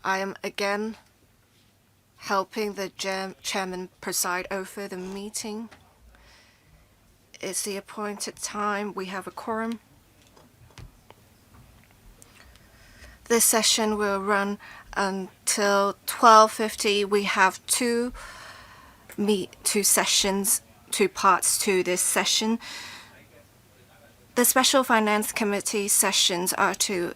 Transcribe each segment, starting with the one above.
I am again helping the chairman preside over the meeting. It's the appointed time. We have a quorum. This session will run until 12:50. We have two sessions, two parts to this session. The Special Finance Committee sessions are to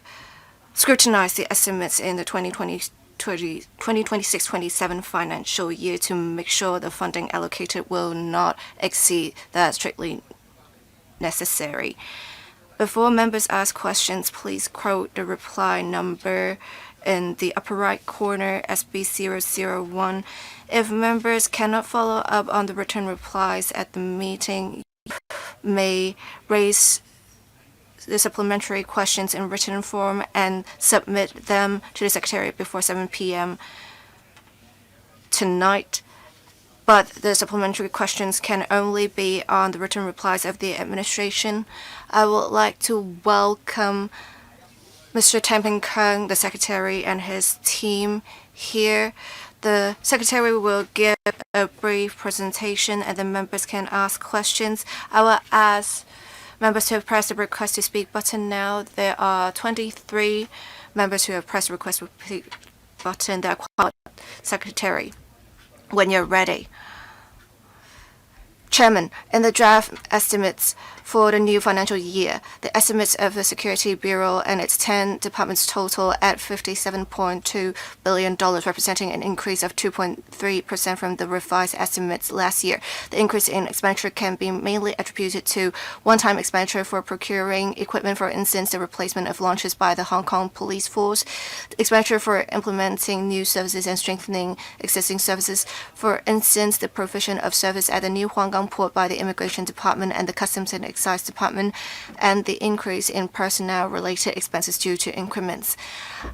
scrutinize the estimates in the 2026-27 financial year to make sure the funding allocated will not exceed that strictly necessary. Before members ask questions, please quote the reply number in the upper right corner, SB001. If members cannot follow up on the written replies at the meeting, you may raise the supplementary questions in written form and submit them to the Secretariat before 7 p.m. tonight. But the supplementary questions can only be on the written replies of the administration. I would like to welcome Mr. Tan Kung, the Secretary, and his team here. The Secretary will give a brief presentation and the members can ask questions. I will ask members to press the request to speak button now. There are 23 members who have pressed the request to speak button. They are qualified. Secretary, when you're ready. Chairman, in the draft estimates for the new financial year, the estimates of the Security Bureau and its 10 departments total at $57.2 billion, representing an increase of 2.3% from the revised estimates last year. The increase in expenditure can be mainly attributed to one-time expenditure for procuring equipment, for instance, the replacement of launches by the Hong Kong police force, expenditure for implementing new services and strengthening existing services, for instance, the provision of service at the new Hong Kong port by the Immigration Department and the Customs and Excise Department, and the increase in personnel-related expenses due to increments.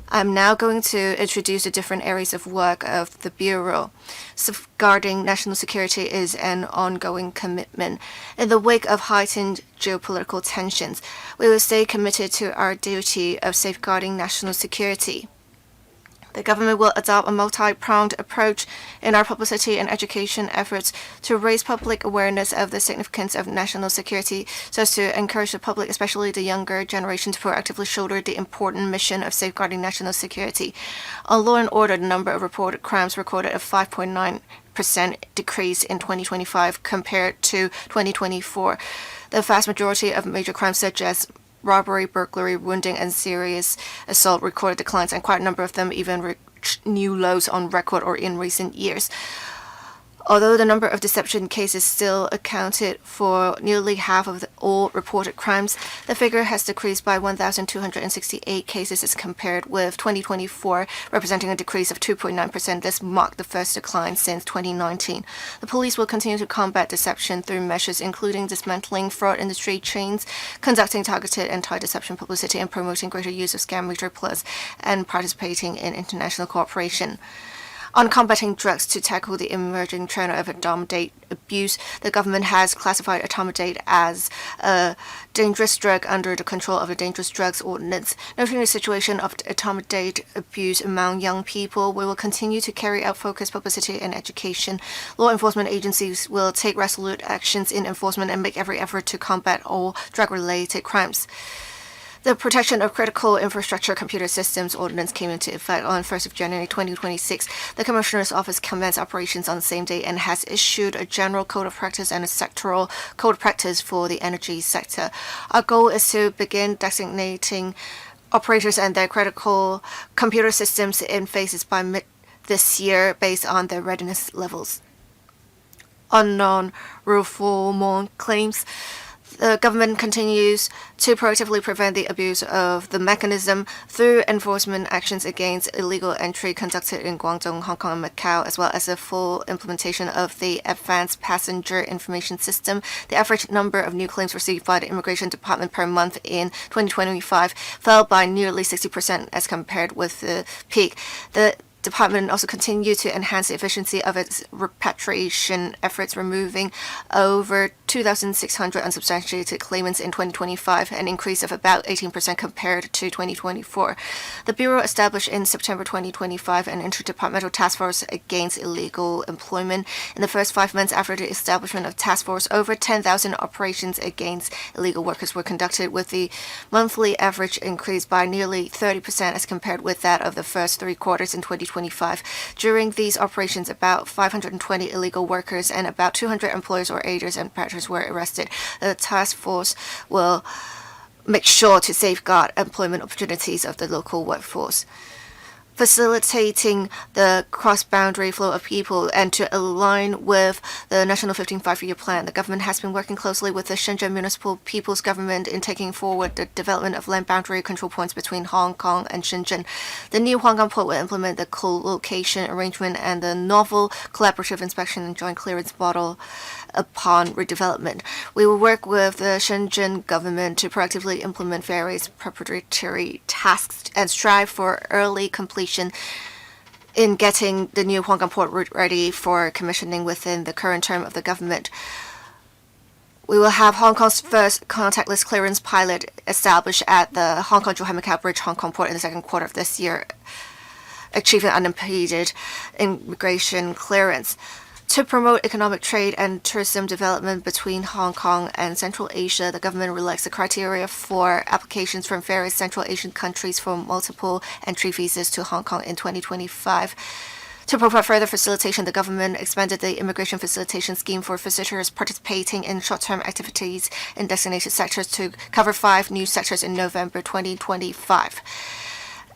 I'm now going to introduce the different areas of work of the Bureau. Safeguarding national security is an ongoing commitment. In the wake of heightened geopolitical tensions, we will stay committed to our duty of safeguarding national security. The government will adopt a multi-pronged approach in our publicity and education efforts to raise public awareness of the significance of national security so as to encourage the public, especially the younger generation, to proactively shoulder the important mission of safeguarding national security. On law and order, the number of reported crimes recorded a 5.9% decrease in 2025 compared to 2024. The vast majority of major crimes such as robbery, burglary, wounding, and serious assault recorded declines, and quite a number of them even reached new lows on record or in recent years. Although the number of deception cases still accounted for nearly half of all reported crimes, the figure has decreased by 1,268 cases as compared with 2024, representing a decrease of 2.9%. This marked the first decline since 2019. The police will continue to combat deception through measures including dismantling fraud industry chains, conducting targeted anti-deception publicity, and promoting greater use of Scam Meter Plus, and participating in international cooperation. On combating drugs to tackle the emerging trend of etomidate abuse, the government has classified etomidate as a dangerous drug under the control of the Dangerous Drugs Ordinance. Noting the situation of etomidate abuse among young people, we will continue to carry out focused publicity and education. Law enforcement agencies will take resolute actions in enforcement and make every effort to combat all drug-related crimes. The Protection of Critical Infrastructure Computer Systems Ordinance came into effect on 1st of January 2026. The Commissioner's Office commenced operations on the same day and has issued a general code of practice and a sectoral code of practice for the energy sector. Our goal is to begin designating operators and their critical computer systems in phases by mid this year based on their readiness levels. On non-refoulement claims, the government continues to proactively prevent the abuse of the mechanism through enforcement actions against illegal entry conducted in Guangdong, Hong Kong, and Macau, as well as a full implementation of the Advanced Passenger Information System. The average number of new claims received by the Immigration Department per month in 2025 fell by nearly 60% as compared with the peak. The department also continued to enhance the efficiency of its repatriation efforts, removing over 2,600 unsubstantiated claimants in 2025, an increase of about 18% compared to 2024. The Bureau established in September 2025 an interdepartmental task force against illegal employment. In the first 5 months after the establishment of task force, over 10,000 operations against illegal workers were conducted, with the monthly average increase by nearly 30% as compared with that of the first 3 quarters in 2025. During these operations, about 520 illegal workers and about 200 employers or aiders and abettors were arrested. The task force will make sure to safeguard employment opportunities of the local workforce, facilitating the cross-boundary flow of people and to align with the National 15th Five-Year Plan. The government has been working closely with the Shenzhen Municipal People's Government in taking forward the development of land boundary control points between Hong Kong and Shenzhen. The new Hong Kong port will implement the co-location arrangement and the novel collaborative inspection and joint clearance model upon redevelopment. We will work with the Shenzhen government to proactively implement various preparatory tasks and strive for early completion in getting the new Hong Kong port ready for commissioning within the current term of the government. We will have Hong Kong's first contactless clearance pilot established at the Hong Kong-Zhuhai-Macau Bridge Hong Kong port in the second quarter of this year, achieving unimpeded immigration clearance. To promote economic trade and tourism development between Hong Kong and Central Asia, the government relaxed the criteria for applications from various Central Asian countries for multiple entry visas to Hong Kong in 2025. To provide further facilitation, the government expanded the immigration facilitation scheme for visitors participating in short-term activities in designated sectors to cover 5 new sectors in November 2025.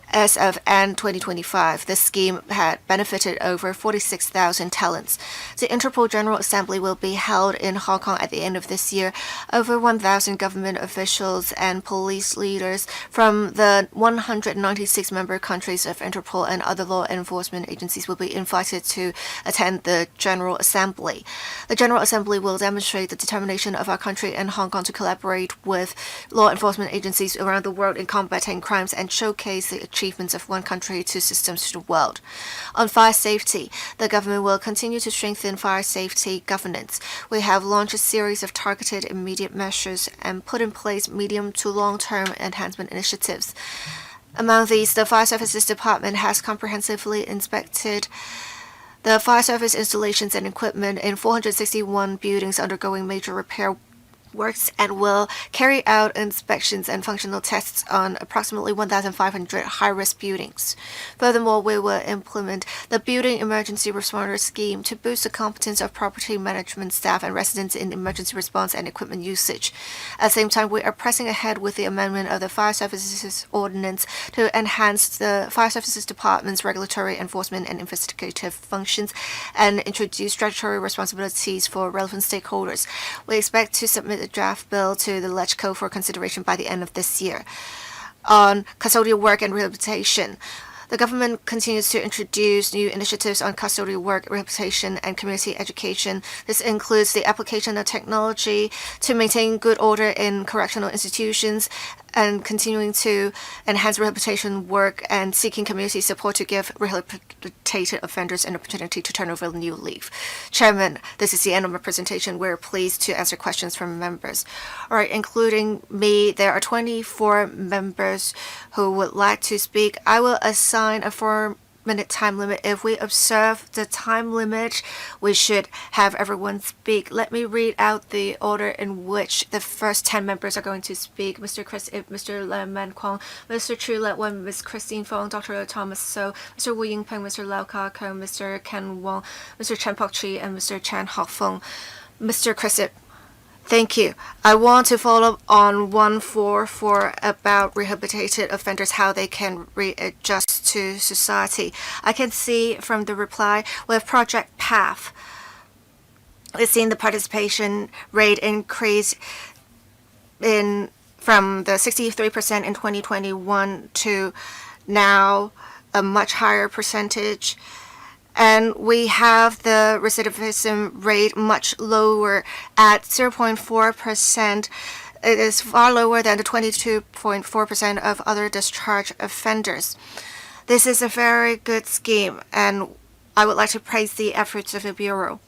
As of end 2025, this scheme had benefited over 46,000 talents. The Interpol General Assembly will be held in Hong Kong at the end of this year. Over 1,000 government officials and police leaders from the 196 member countries of Interpol and other law enforcement agencies will be invited to attend the General Assembly. The General Assembly will demonstrate the determination of our country and Hong Kong to collaborate with law enforcement agencies around the world in combating crimes and showcase the achievements of one country to systems to the world. On fire safety, the government will continue to strengthen fire safety governance. We have launched a series of targeted immediate measures and put in place medium to long-term enhancement initiatives. Among these, the Fire Services Department has comprehensively inspected the fire service installations and equipment in 461 buildings undergoing major repair works and will carry out inspections and functional tests on approximately 1,500 high-risk buildings. Furthermore, we will implement the Building Emergency Responder Scheme to boost the competence of property management staff and residents in emergency response and equipment usage. At the same time, we are pressing ahead with the amendment of the Fire Services Ordinance to enhance the Fire Services Department's regulatory enforcement and investigative functions and introduce statutory responsibilities for relevant stakeholders. We expect to submit a draft bill to the LegCo for consideration by the end of this year. On custodial work and rehabilitation, the government continues to introduce new initiatives on custodial work, rehabilitation, and community education. This includes the application of technology to maintain good order in correctional institutions and continuing to enhance rehabilitation work and seeking community support to give rehabilitated offenders an opportunity to turn over a new leaf. Chairman, this is the end of my presentation. We're pleased to answer questions from members. All right, including me, there are 24 members who would like to speak. I will assign a 4-minute time limit. If we observe the time limit, we should have everyone speak. Let me read out the order in which the first 10 members are going to speak. Mr. Chris Ip, Mr. Lam Man Kwong, Mr. Chu Let Wen, Ms. Christine Fong, Dr. Thomas So, Mr. Wu Yingpeng, Mr. Lau Ka Ko, Mr. Ken Wong, Mr. Chen Pok Chi, and Mr. Chan Hok Fong. Mr. Chris Ip. Thank you. I want to follow up on 144 about rehabilitated offenders, how they can readjust to society. I can see from the reply with Project PATH, we've seen the participation rate increase from the 63% in 2021 to now a much higher percentage. And we have the recidivism rate much lower at 0.4%. It is far lower than the 22.4% of other discharge offenders. This is a very good scheme, and I would like to praise the efforts of the Bureau.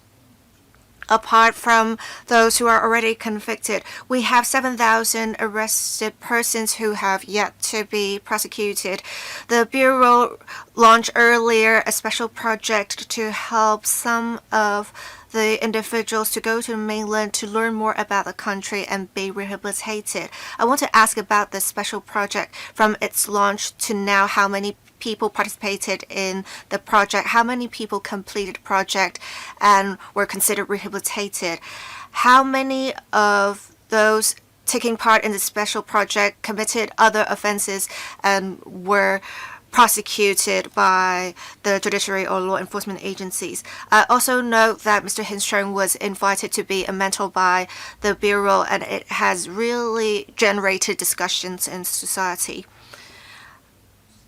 Apart from those who are already convicted, we have 7,000 arrested persons who have yet to be prosecuted. The Bureau launched earlier a special project to help some of the individuals to go to the mainland to learn more about the country and be rehabilitated. I want to ask about this special project from its launch to now. How many people participated in the project? How many people completed the project and were considered rehabilitated? How many of those taking part in the special project committed other offenses and were prosecuted by the judiciary or law enforcement agencies? I also note that Mr. Hinström was invited to be a mentor by the Bureau, and it has really generated discussions in society.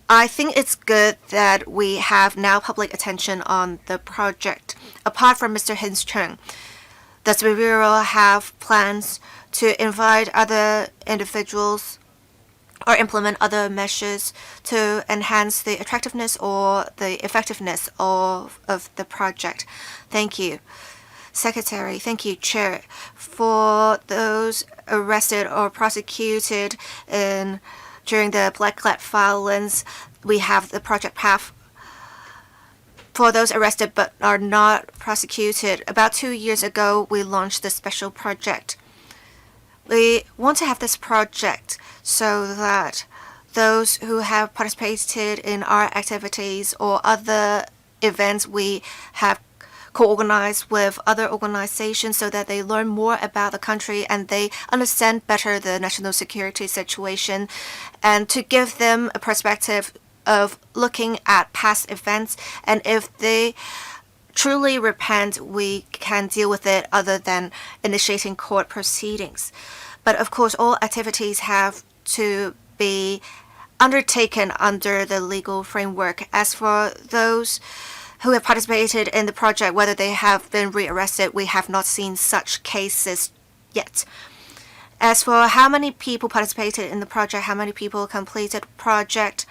I think it's good that we have now public attention on the project. Apart from Mr. Hinström, does the Bureau have plans to invite other individuals or implement other measures to enhance the attractiveness or the effectiveness of the project? Thank you. Secretary, thank you, Chair. For those arrested or prosecuted during the Black Clad violence, we have the Project PATH. For those arrested but are not prosecuted, about 2 years ago, we launched this special project. We want to have this project so that those who have participated in our activities or other events we have co-organized with other organizations so that they learn more about the country and they understand better the national security situation, and to give them a perspective of looking at past events, and if they truly repent, we can deal with it other than initiating court proceedings. But of course, all activities have to be undertaken under the legal framework. As for those who have participated in the project, whether they have been rearrested, we have not seen such cases yet. As for how many people participated in the project, how many people completed the project,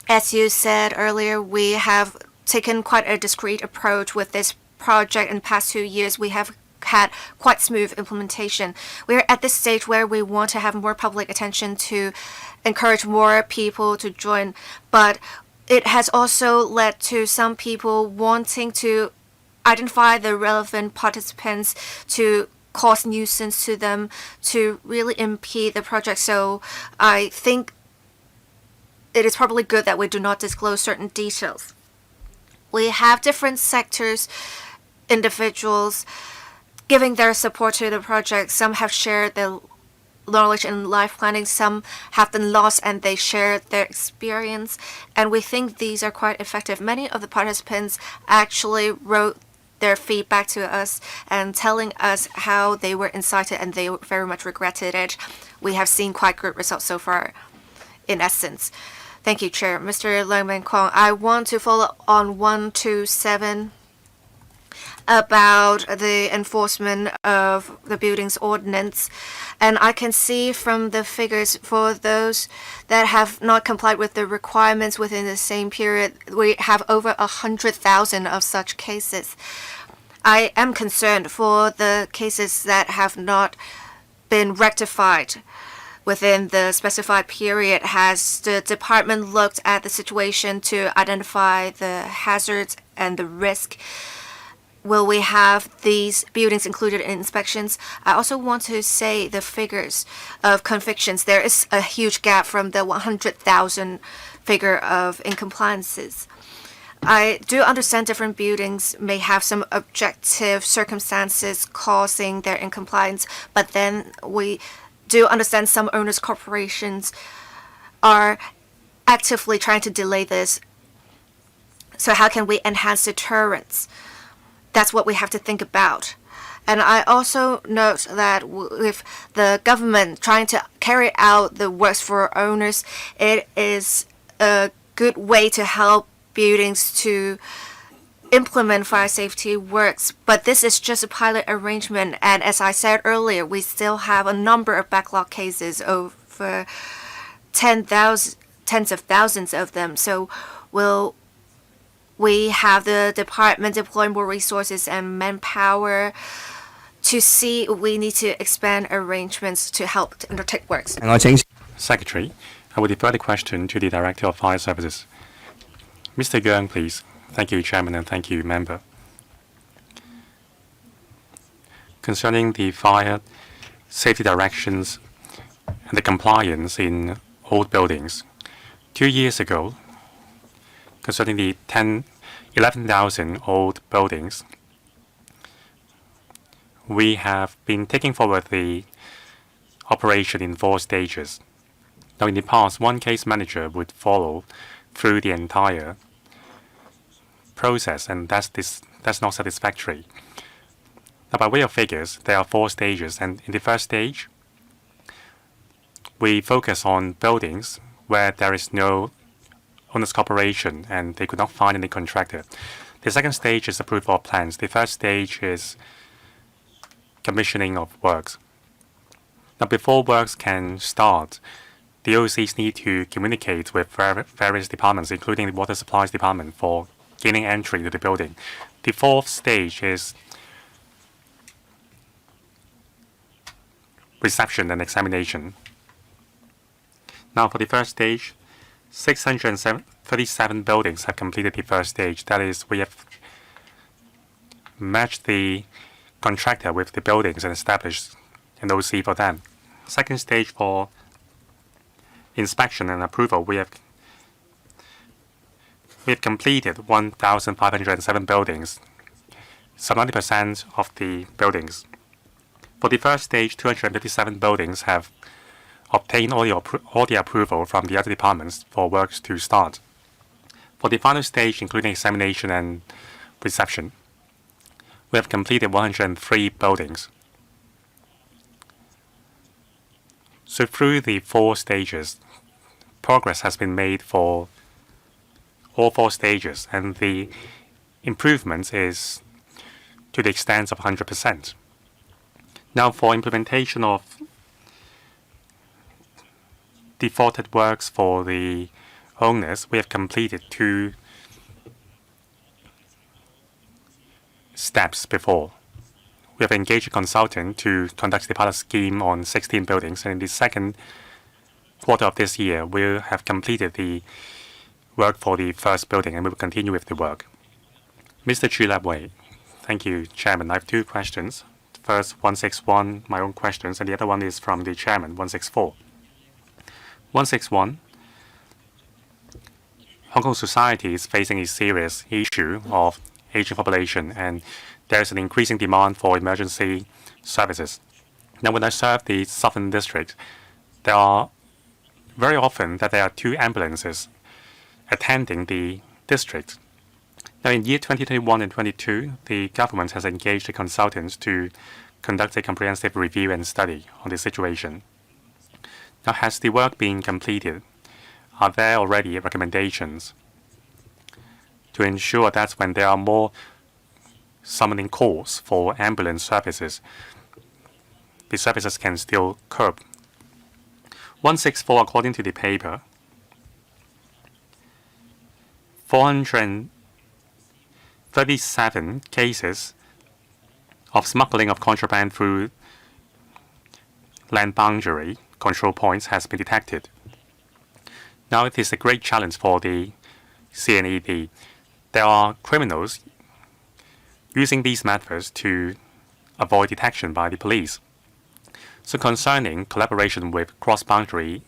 as you said earlier, we have taken quite a discreet approach with this project. In the past 2 years, we have had quite smooth implementation. We're at this stage where we want to have more public attention to encourage more people to join, but it has also led to some people wanting to identify the relevant participants to cause nuisance to them, to really impede the project. So I think it is probably good that we do not disclose certain details. We have different sectors, individuals giving their support to the project. Some have shared their knowledge in life planning, some have been lost and they share their experience, and we think these are quite effective. Many of the participants actually wrote their feedback to us and telling us how they were incited and they very much regretted it. We have seen quite good results so far, in essence. Thank you, Chair. Mr. Leung Kwong, I want to follow on 127 about the enforcement of the buildings ordinance. And I can see from the figures for those that have not complied with the requirements within the same period, we have over 100,000 of such cases. I am concerned for the cases that have not been rectified within the specified period. Has the department looked at the situation to identify the hazards and the risk? Will we have these buildings included in inspections? I also want to say the figures of convictions. There is a huge gap from the 100,000 figure of incompliances. I do understand different buildings may have some objective circumstances causing their incompliance, but then we do understand some owners' corporations are actively trying to delay this. So how can we enhance deterrence? That's what we have to think about. And I also note that with the government trying to carry out the works for owners, it is a good way to help buildings to implement fire safety works. But this is just a pilot arrangement. And as I said earlier, we still have a number of backlog cases, over 10,000 tens of thousands of them. So will we have the department deploy more resources and manpower to see if we need to expand arrangements to help to undertake works? Secretary, I will defer the question to the Director of Fire Services. Mr. Yeung, please. Thank you, Chairman, and thank you, Member. Concerning the fire safety directions and the compliance in old buildings, 2 years ago, concerning the 11,000 old buildings, we have been taking forward the operation in 4 stages. Now, in the past, one case manager would follow through the entire process, and that's not satisfactory. Now, by way of figures, there are 4 stages, and in the first stage, we focus on buildings where there is no owner's cooperation and they could not find any contractor. The second stage is approval of plans. The third stage is commissioning of works. Now, before works can start, the OCs need to communicate with various departments, including the water supplies department, for gaining entry to the building. The fourth stage is reception and examination. Now, for the first stage, 637 buildings have completed the first stage. That is, we have matched the contractor with the buildings and established an OC for them. Second stage, for inspection and approval, we have completed 1,507 buildings, so 90% of the buildings. For the first stage, 257 buildings have obtained all the approval from the other departments for works to start. For the final stage, including examination and reception, we have completed 103 buildings. So through the 4 stages, progress has been made for all 4 stages, and the improvement is to the extent of 100%. Now, for implementation of defaulted works for the owners, we have completed 2 steps before. We have engaged a consultant to conduct the pilot scheme on 16 buildings, and in the second quarter of this year, we'll have completed the work for the first building, and we will continue with the work. Mr. Chu Lab-Wei. Thank you, Chairman. I have 2 questions. First, 161, my own questions, and the other one is from the Chairman, 164. 161, Hong Kong society is facing a serious issue of aging population, and there is an increasing demand for emergency services. Now, when I serve the Southern District, there are very often that there are 2 ambulances attending the district. Now, in year 2021 and 2022, the government has engaged a consultant to conduct a comprehensive review and study on the situation. Now, has the work been completed? Are there already recommendations to ensure that when there are more summoning calls for ambulance services, the services can still cope? 164, according to the paper, 437 cases of smuggling of contraband through land boundary control points has been detected. Now, it is a great challenge for the CNED. There are criminals using these methods to avoid detection by the police. So concerning collaboration with cross-boundary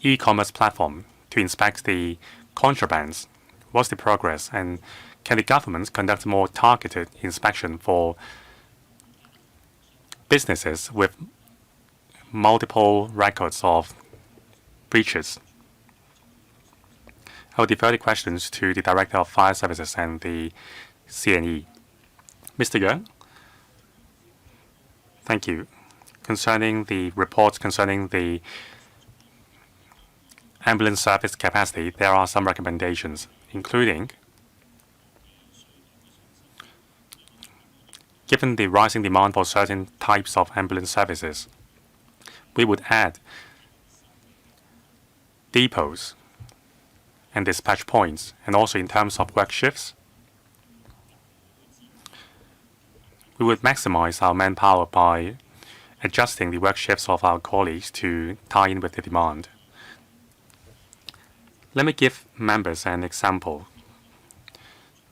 e-commerce platform to inspect the contrabands, what's the progress, and can the government conduct more targeted inspection for businesses with multiple records of breaches? I will defer the questions to the Director of Fire Services and the CNE. Mr. Yeung? Thank you. Concerning the reports concerning the ambulance service capacity, there are some recommendations, including given the rising demand for certain types of ambulance services, we would add depots and dispatch points, and also in terms of work shifts, we would maximize our manpower by adjusting the work shifts of our colleagues to tie in with the demand. Let me give members an example.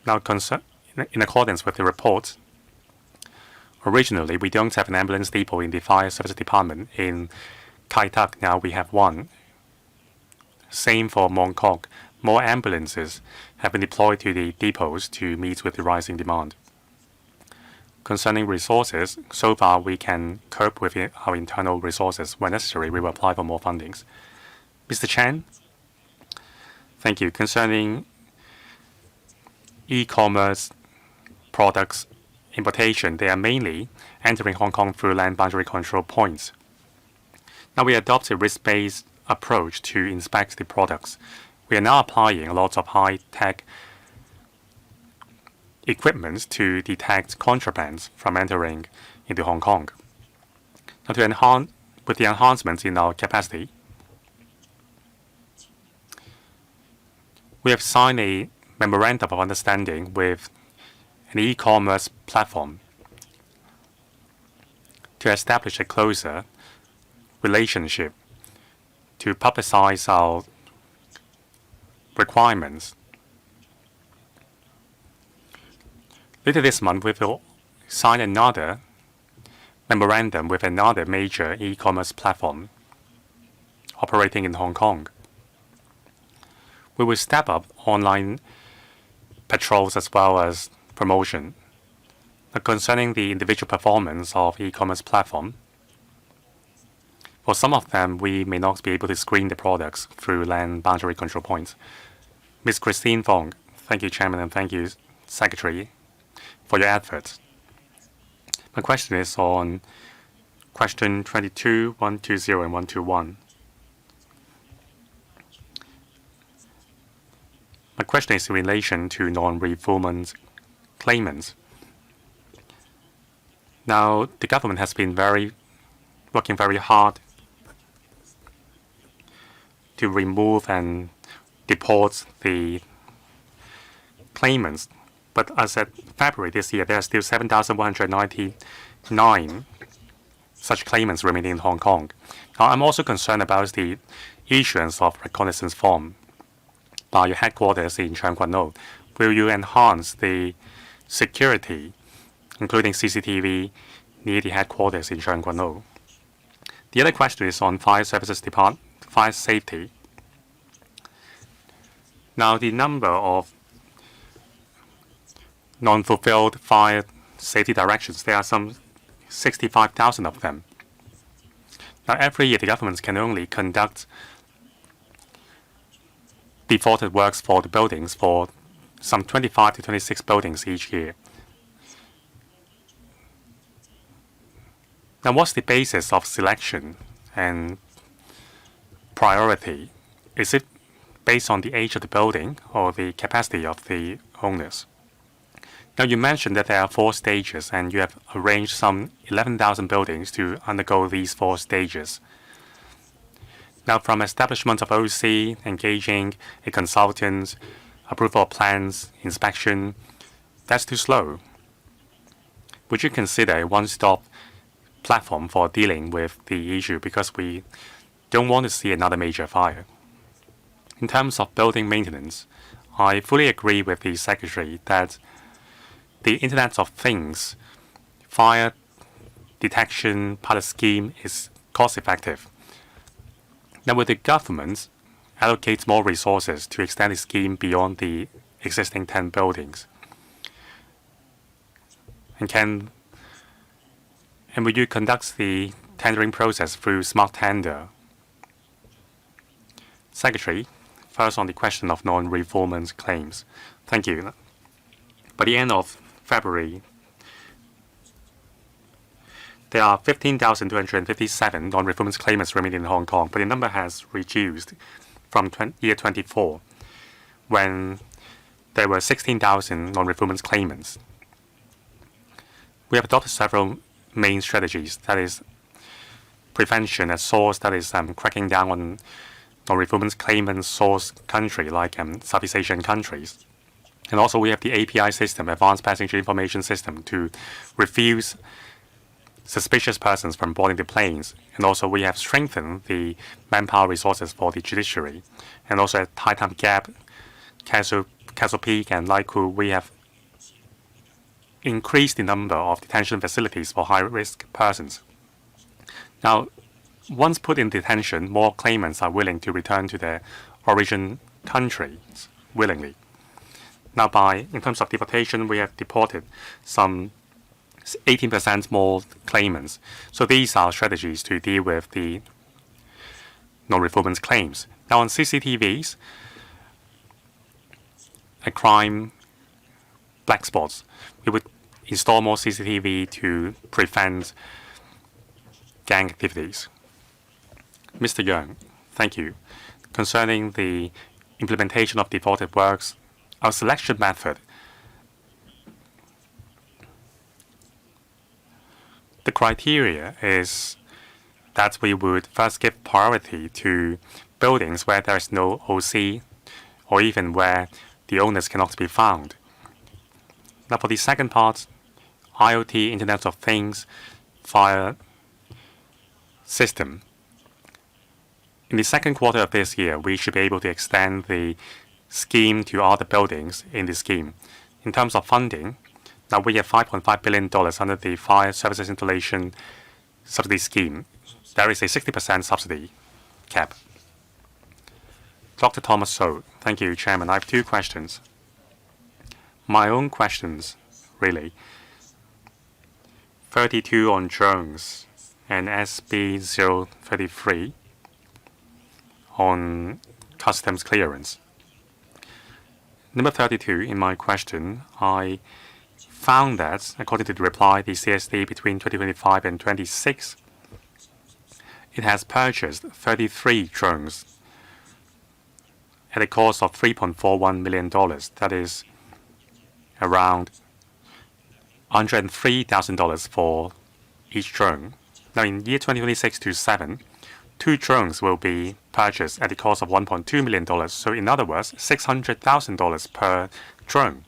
Now, in accordance with the report, originally we don't have an ambulance depot in the fire service department in Kai Tak. Now we have one. Same for Mong Kok. More ambulances have been deployed to the depots to meet with the rising demand. Concerning resources, so far we can cope with our internal resources. When necessary, we will apply for more fundings. Mr. Chan, thank you. Concerning e-commerce products importation, they are mainly entering Hong Kong through land boundary control points. Now we adopt a risk-based approach to inspect the products. We are now applying a lot of high-tech equipment to detect contrabands from entering into Hong Kong. Now, with the enhancements in our capacity, we have signed a memorandum of understanding with an e-commerce platform to establish a closer relationship to publicize our requirements. Later this month, we will sign another memorandum with another major e-commerce platform operating in Hong Kong. We will step up online patrols as well as promotion. Concerning the individual performance of e-commerce platform, for some of them, we may not be able to screen the products through land boundary control points. Ms. Christine Fong, thank you, Chairman, and thank you, Secretary, for your efforts. My question is on question 22, 120, and 121. My question is in relation to non-refoulement claimants. Now, the government has been working very hard to remove and deport the claimants. But as of February this year, there are still 7,199 such claimants remaining in Hong Kong. Now, I'm also concerned about the issuance of reconnaissance form by your headquarters in Tseung Kwan O. Will you enhance the security, including CCTV, near the headquarters in Tseung Kwan O? The other question is on fire services department, fire safety. Now, the number of non-fulfilled fire safety directions, there are some 65,000 of them. Now, every year, the government can only conduct defaulted works for the buildings for some 25 to 26 buildings each year. Now, what's the basis of selection and priority? Is it based on the age of the building or the capacity of the owners? Now, you mentioned that there are 4 stages, and you have arranged some 11,000 buildings to undergo these 4 stages. Now, from establishment of OC, engaging a consultant, approval of plans, inspection, that's too slow. Would you consider a one-stop platform for dealing with the issue, because we don't want to see another major fire? In terms of building maintenance, I fully agree with the Secretary that the Internet of Things fire detection pilot scheme is cost-effective. Now, will the government allocate more resources to extend the scheme beyond the existing 10 buildings? And will you conduct the tendering process through smart tender? Secretary, first on the question of non-refoulement claims. Thank you. By the end of February, there are 15,257 non-refoulement claimants remaining in Hong Kong, but the number has reduced from year 24, when there were 16,000 non-refoulement claimants. We have adopted several main strategies, that is prevention at source, that is cracking down on non-refoulement claimant source country like Southeast Asian countries. And also we have the API system, Advanced Passenger Information System, to refuse suspicious persons from boarding the planes. And also we have strengthened the manpower resources for the judiciary. And also at High Time Gap, Castle Peak, and Laiku, we have increased the number of detention facilities for high-risk persons. Now, once put in detention, more claimants are willing to return to their origin countries willingly. Now, in terms of deportation, we have deported some 18% more claimants. So these are strategies to deal with the non-refoulement claims. Now, on CCTVs, at crime black spots, we would install more CCTV to prevent gang activities. Mr. Young, thank you. Concerning the implementation of defaulted works, our selection method, the criteria is that we would first give priority to buildings where there is no OC or even where the owners cannot be found. Now for the second part, IoT, Internet of Things, fire system. In the second quarter of this year, we should be able to extend the scheme to other buildings in the scheme. In terms of funding, now we have $5.5 billion under the Fire Services Installation Subsidy Scheme. There is a 60% subsidy cap. Dr. Thomas So, thank you, Chairman. I have two questions. My own questions, really. 32 on drones and SB 033 on customs clearance. Number 32 in my question, I found that, according to the reply, the CSD between 2025 and 26, it has purchased 33 drones at a cost of $3.41 million. That is around $103,000 for each drone. Now, in year 2026 to 7, 2 drones will be purchased at the cost of $1.2 million. So, in other words, $600,000 per drone.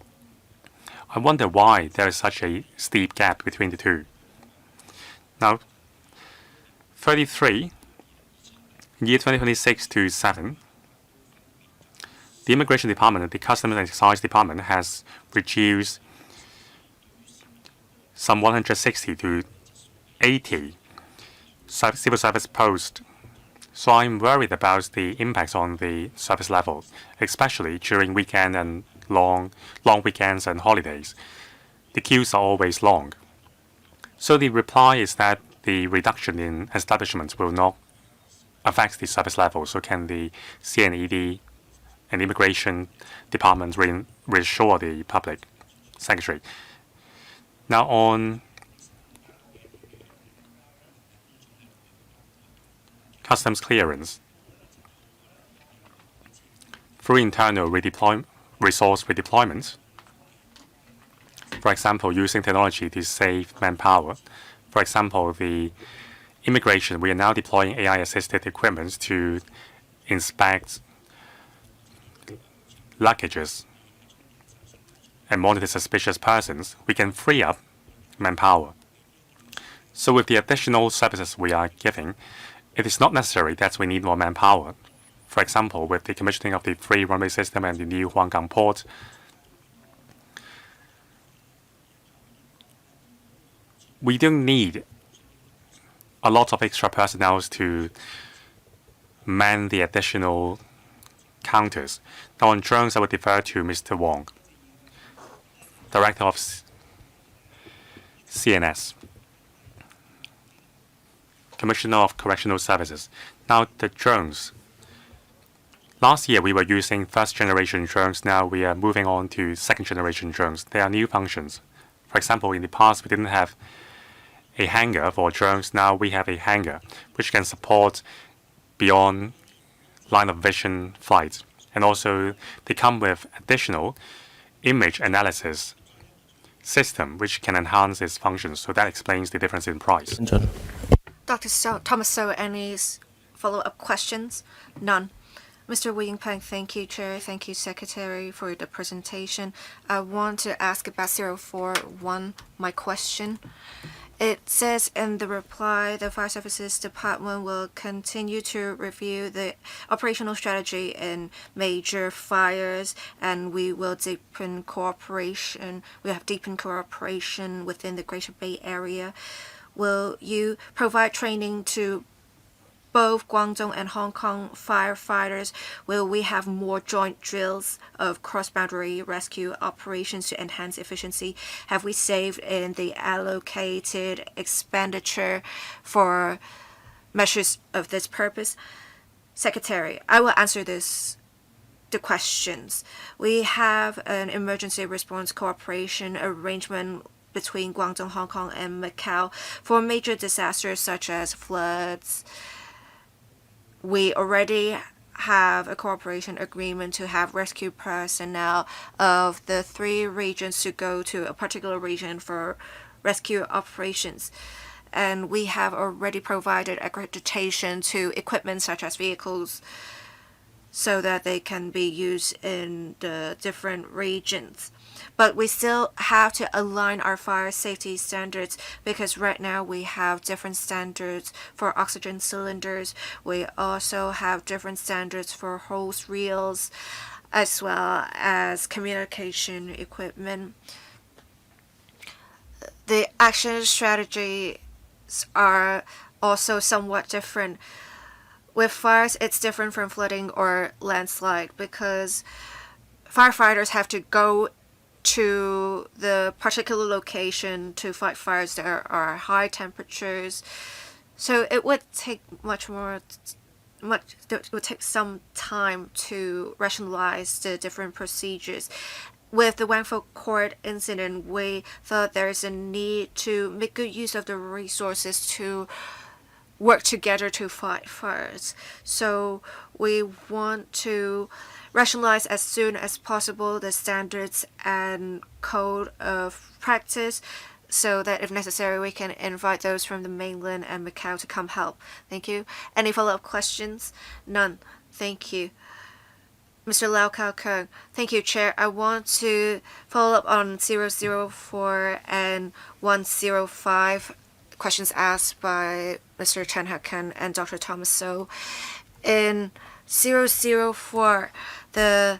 I wonder why there is such a steep gap between the two. Now, 33, year 2026 to 7, the Immigration Department and the Customs and Excise Department has reduced some 160 to 80 civil service posts. So I'm worried about the impacts on the service level, especially during weekend and long weekends and holidays. The queues are always long. So the reply is that the reduction in establishments will not affect the service level. So can the CNED and Immigration Department reassure the public secretary? Now on customs clearance, through internal resource redeployment, for example, using technology to save manpower. For example, the immigration, we are now deploying AI-assisted equipment to inspect luggages and monitor suspicious persons. We can free up manpower. So with the additional services we are giving, it is not necessary that we need more manpower. For example, with the commissioning of the free runway system and the new Huanggang port, we don't need a lot of extra personnel to man the additional counters. Now on drones, I would defer to Mr. Wong, Director of CNS, Commissioner of Correctional Services. Now the drones. Last year we were using first-generation drones. Now we are moving on to second-generation drones. There are new functions. For example, in the past we didn't have a hangar for drones. Now we have a hangar which can support beyond line of vision flights. And also they come with additional image analysis system which can enhance its functions. So that explains the difference in price. Dr. Thomas So, any follow-up questions? None. Mr. Wu Yingpeng, thank you, Chair. Thank you, Secretary, for the presentation. I want to ask about 041, my question. It says in the reply, the Fire Services Department will continue to review the operational strategy in major fires, and we will deepen cooperation. We have deepened cooperation within the Greater Bay Area. Will you provide training to both Guangdong and Hong Kong firefighters? Will we have more joint drills of cross-boundary rescue operations to enhance efficiency? Have we saved in the allocated expenditure for measures of this purpose? Secretary, I will answer the questions. We have an emergency response cooperation arrangement between Guangdong, Hong Kong, and Macau for major disasters such as floods. We already have a cooperation agreement to have rescue personnel of the 3 regions to go to a particular region for rescue operations. And we have already provided accreditation to equipment such as vehicles so that they can be used in the different regions. But we still have to align our fire safety standards because right now we have different standards for oxygen cylinders. We also have different standards for hose reels as well as communication equipment. The action strategies are also somewhat different. With fires, it's different from flooding or landslide because firefighters have to go to the particular location to fight fires. There are high temperatures, so it would take it would take some time to rationalize the different procedures. With the Wangford Court incident, we thought there is a need to make good use of the resources to work together to fight fires. So we want to rationalize as soon as possible the standards and code of practice so that if necessary we can invite those from the mainland and Macau to come help. Thank you. Any follow-up questions? None. Thank you. Mr. Lau Kao-kung. Thank you, Chair. I want to follow up on 004 and 105 questions asked by Mr. Chen Hak-kan and Dr. Thomas So. In 004, the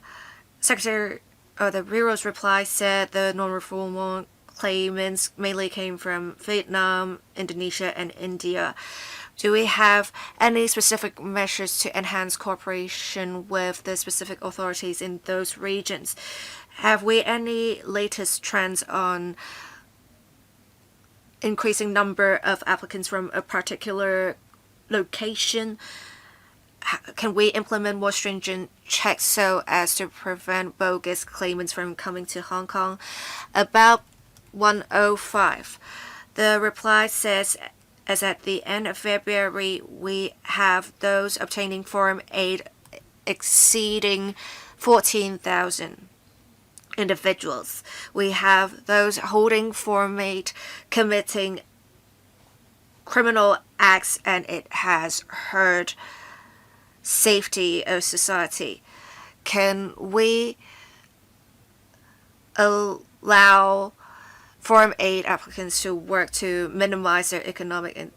Secretary of the Bureau's reply said the non-refoulement claimants mainly came from Vietnam, Indonesia, and India. Do we have any specific measures to enhance cooperation with the specific authorities in those regions? Have we any latest trends on increasing number of applicants from a particular location? Can we implement more stringent checks so as to prevent bogus claimants from coming to Hong Kong? About 105, the reply says, as at the end of February, we have those obtaining foreign aid exceeding 14,000 individuals. We have those holding foreign aid committing criminal acts, and it has hurt safety of society. Can we allow foreign aid applicants to work to minimize their economic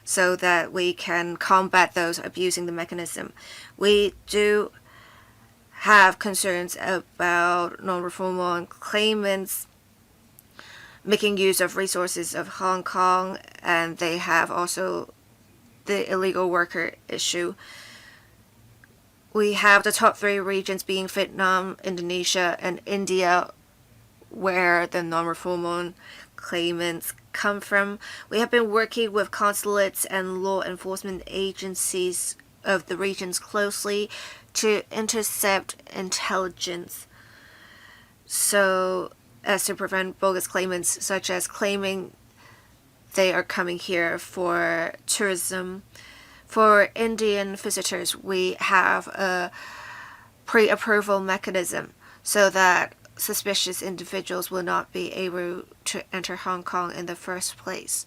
so that we can combat those abusing the mechanism? We do have concerns about non-refoulement claimants making use of resources of Hong Kong, and they have also the illegal worker issue. We have the top 3 regions being Vietnam, Indonesia, and India, where the non-refoulement claimants come from. We have been working with consulates and law enforcement agencies of the regions closely to intercept intelligence so as to prevent bogus claimants, such as claiming they are coming here for tourism. For Indian visitors, we have a pre-approval mechanism so that suspicious individuals will not be able to enter Hong Kong in the first place.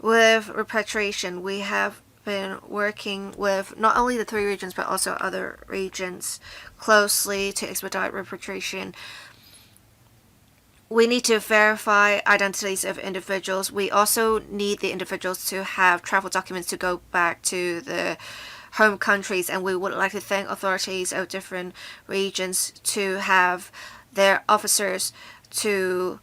With repatriation, we have been working with not only the 3 regions but also other regions closely to expedite repatriation. We need to verify identities of individuals. We also need the individuals to have travel documents to go back to the home countries, and we would like to thank authorities of different regions to have their officers to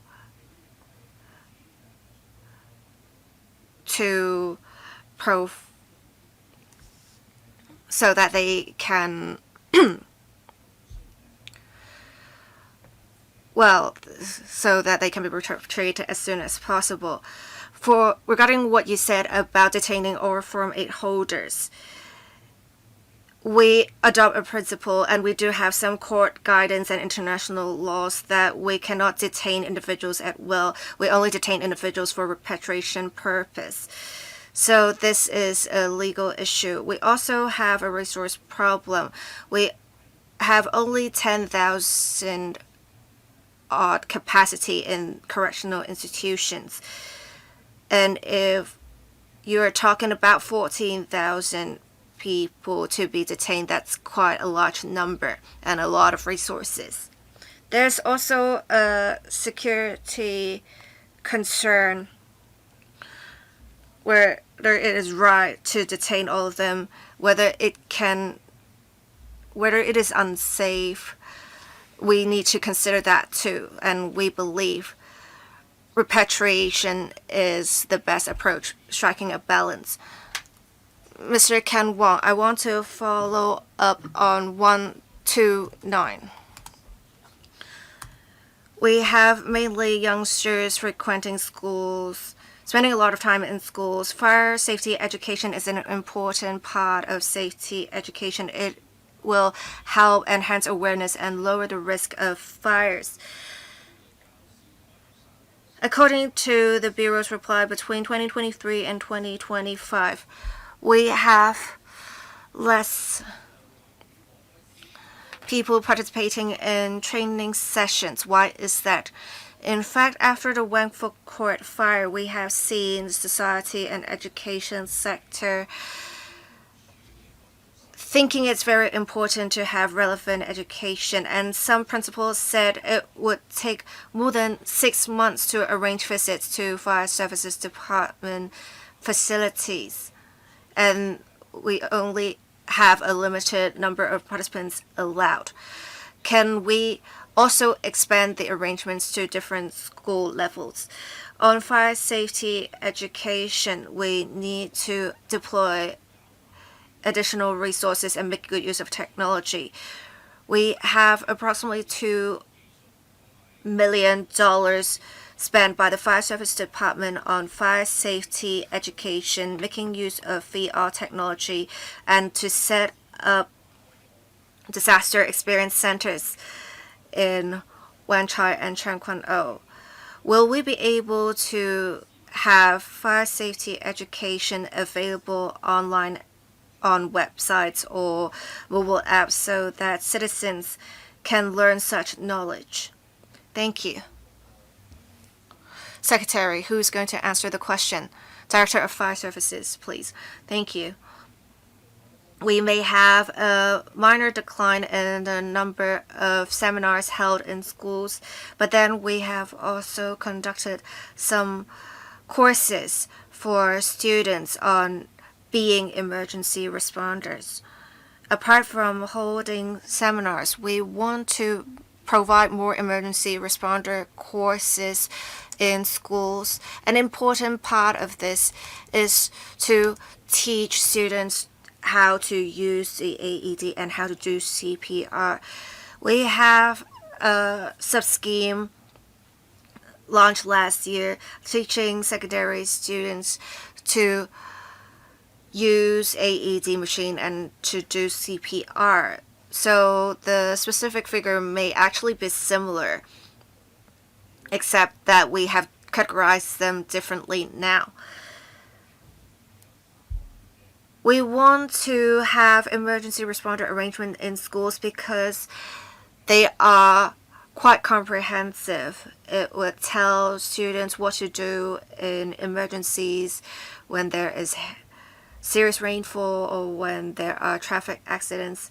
so that they can so that they can be repatriated as soon as possible. For regarding what you said about detaining or Form 8 holders, we adopt a principle, and we do have some court guidance and international laws that we cannot detain individuals at will. We only detain individuals for repatriation purpose. So this is a legal issue. We also have a resource problem. We have only 10,000 odd capacity in correctional institutions. And if you're talking about 14,000 people to be detained, that's quite a large number and a lot of resources. There's also a security concern whether it is right to detain all of them, whether it is unsafe. We need to consider that too, and we believe repatriation is the best approach, striking a balance. Mr. Ken Wong, I want to follow up on 129. We have mainly youngsters frequenting schools, spending a lot of time in schools. Fire safety education is an important part of safety education. It will help enhance awareness and lower the risk of fires. According to the Bureau's reply, between 2023 and 2025, we have less people participating in training sessions. Why is that? In fact, after the Wangfuk Court fire, we have seen the society and education sector thinking it's very important to have relevant education, and some principals said it would take more than 6 months to arrange visits to fire services department facilities, and we only have a limited number of participants allowed. Can we also expand the arrangements to different school levels? On fire safety education, we need to deploy additional resources and make good use of technology. We have approximately $2 million spent by the Fire Service Department on fire safety education, making use of VR technology, and to set up disaster experience centers in Wanchai and Changquan-o. Will we be able to have fire safety education available online on websites or mobile apps so that citizens can learn such knowledge? Thank you. Secretary, who's going to answer the question? Director of Fire Services, please. Thank you. We may have a minor decline in the number of seminars held in schools, but then we have also conducted some courses for students on being emergency responders. Apart from holding seminars, we want to provide more emergency responder courses in schools. An important part of this is to teach students how to use the AED and how to do CPR. We have a sub-scheme launched last year teaching secondary students to use AED machine and to do CPR. So the specific figure may actually be similar, except that we have categorized them differently now. We want to have emergency responder arrangement in schools because they are quite comprehensive. It would tell students what to do in emergencies when there is serious rainfall or when there are traffic accidents.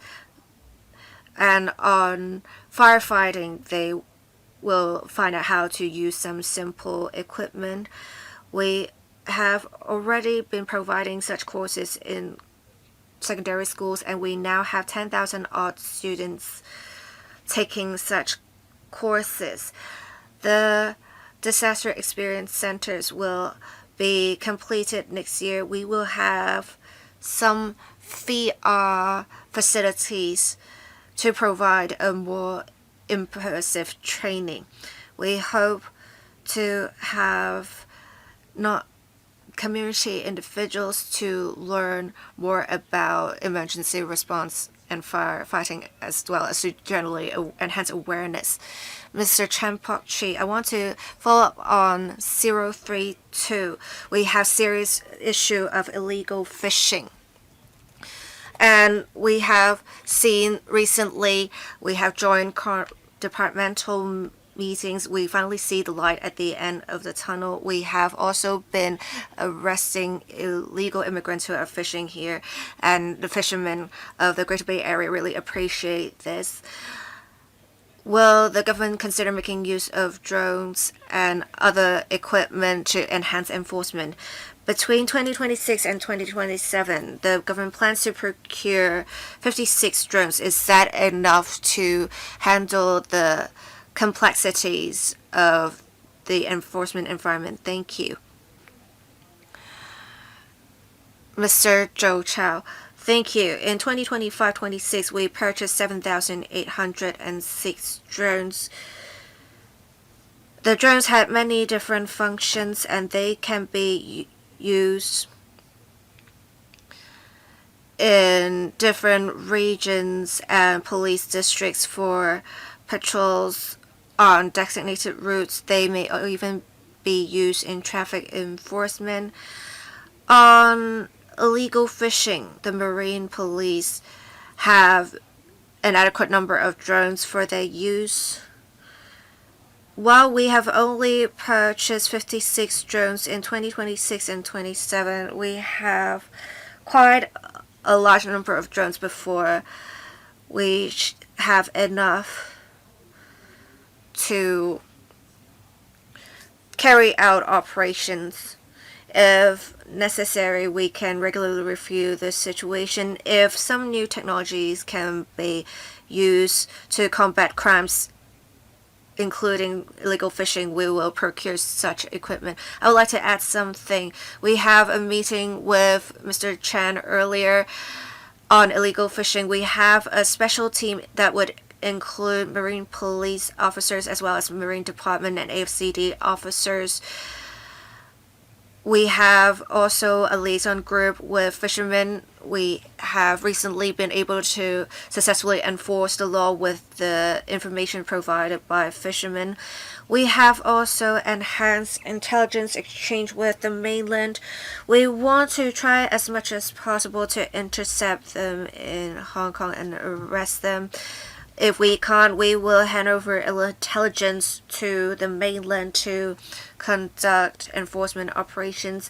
And on firefighting, they will find out how to use some simple equipment. We have already been providing such courses in secondary schools, and we now have 10,000 odd students taking such courses. The disaster experience centers will be completed next year. We will have some VR facilities to provide a more immersive training. We hope to have not community individuals to learn more about emergency response and firefighting, as well as to generally enhance awareness. Mr. Chen Pok-chi, I want to follow up on 032. We have serious issue of illegal fishing. And we have seen recently, we have joined departmental meetings. We finally see the light at the end of the tunnel. We have also been arresting illegal immigrants who are fishing here, and the fishermen of the Greater Bay Area really appreciate this. Will the government consider making use of drones and other equipment to enhance enforcement? Between 2026 and 2027, the government plans to procure 56 drones. Is that enough to handle the complexities of the enforcement environment? Thank you. Mr. Zhou Chao, thank you. In 2025-26, we purchased 7,806 drones. The drones had many different functions, and they can be used in different regions and police districts for patrols on designated routes. They may even be used in traffic enforcement. On illegal fishing, the Marine Police have an adequate number of drones for their use. While we have only purchased 56 drones in 2026 and 27, we have quite a large number of drones before we have enough to carry out operations. If necessary, we can regularly review the situation. If some new technologies can be used to combat crimes, including illegal fishing, we will procure such equipment. I would like to add something. We have a meeting with Mr. Chan earlier on illegal fishing. We have a special team that would include Marine Police officers as well as Marine Department and AFCD officers. We have also a liaison group with fishermen. We have recently been able to successfully enforce the law with the information provided by fishermen. We have also enhanced intelligence exchange with the mainland. We want to try as much as possible to intercept them in Hong Kong and arrest them. If we can't, we will hand over intelligence to the mainland to conduct enforcement operations,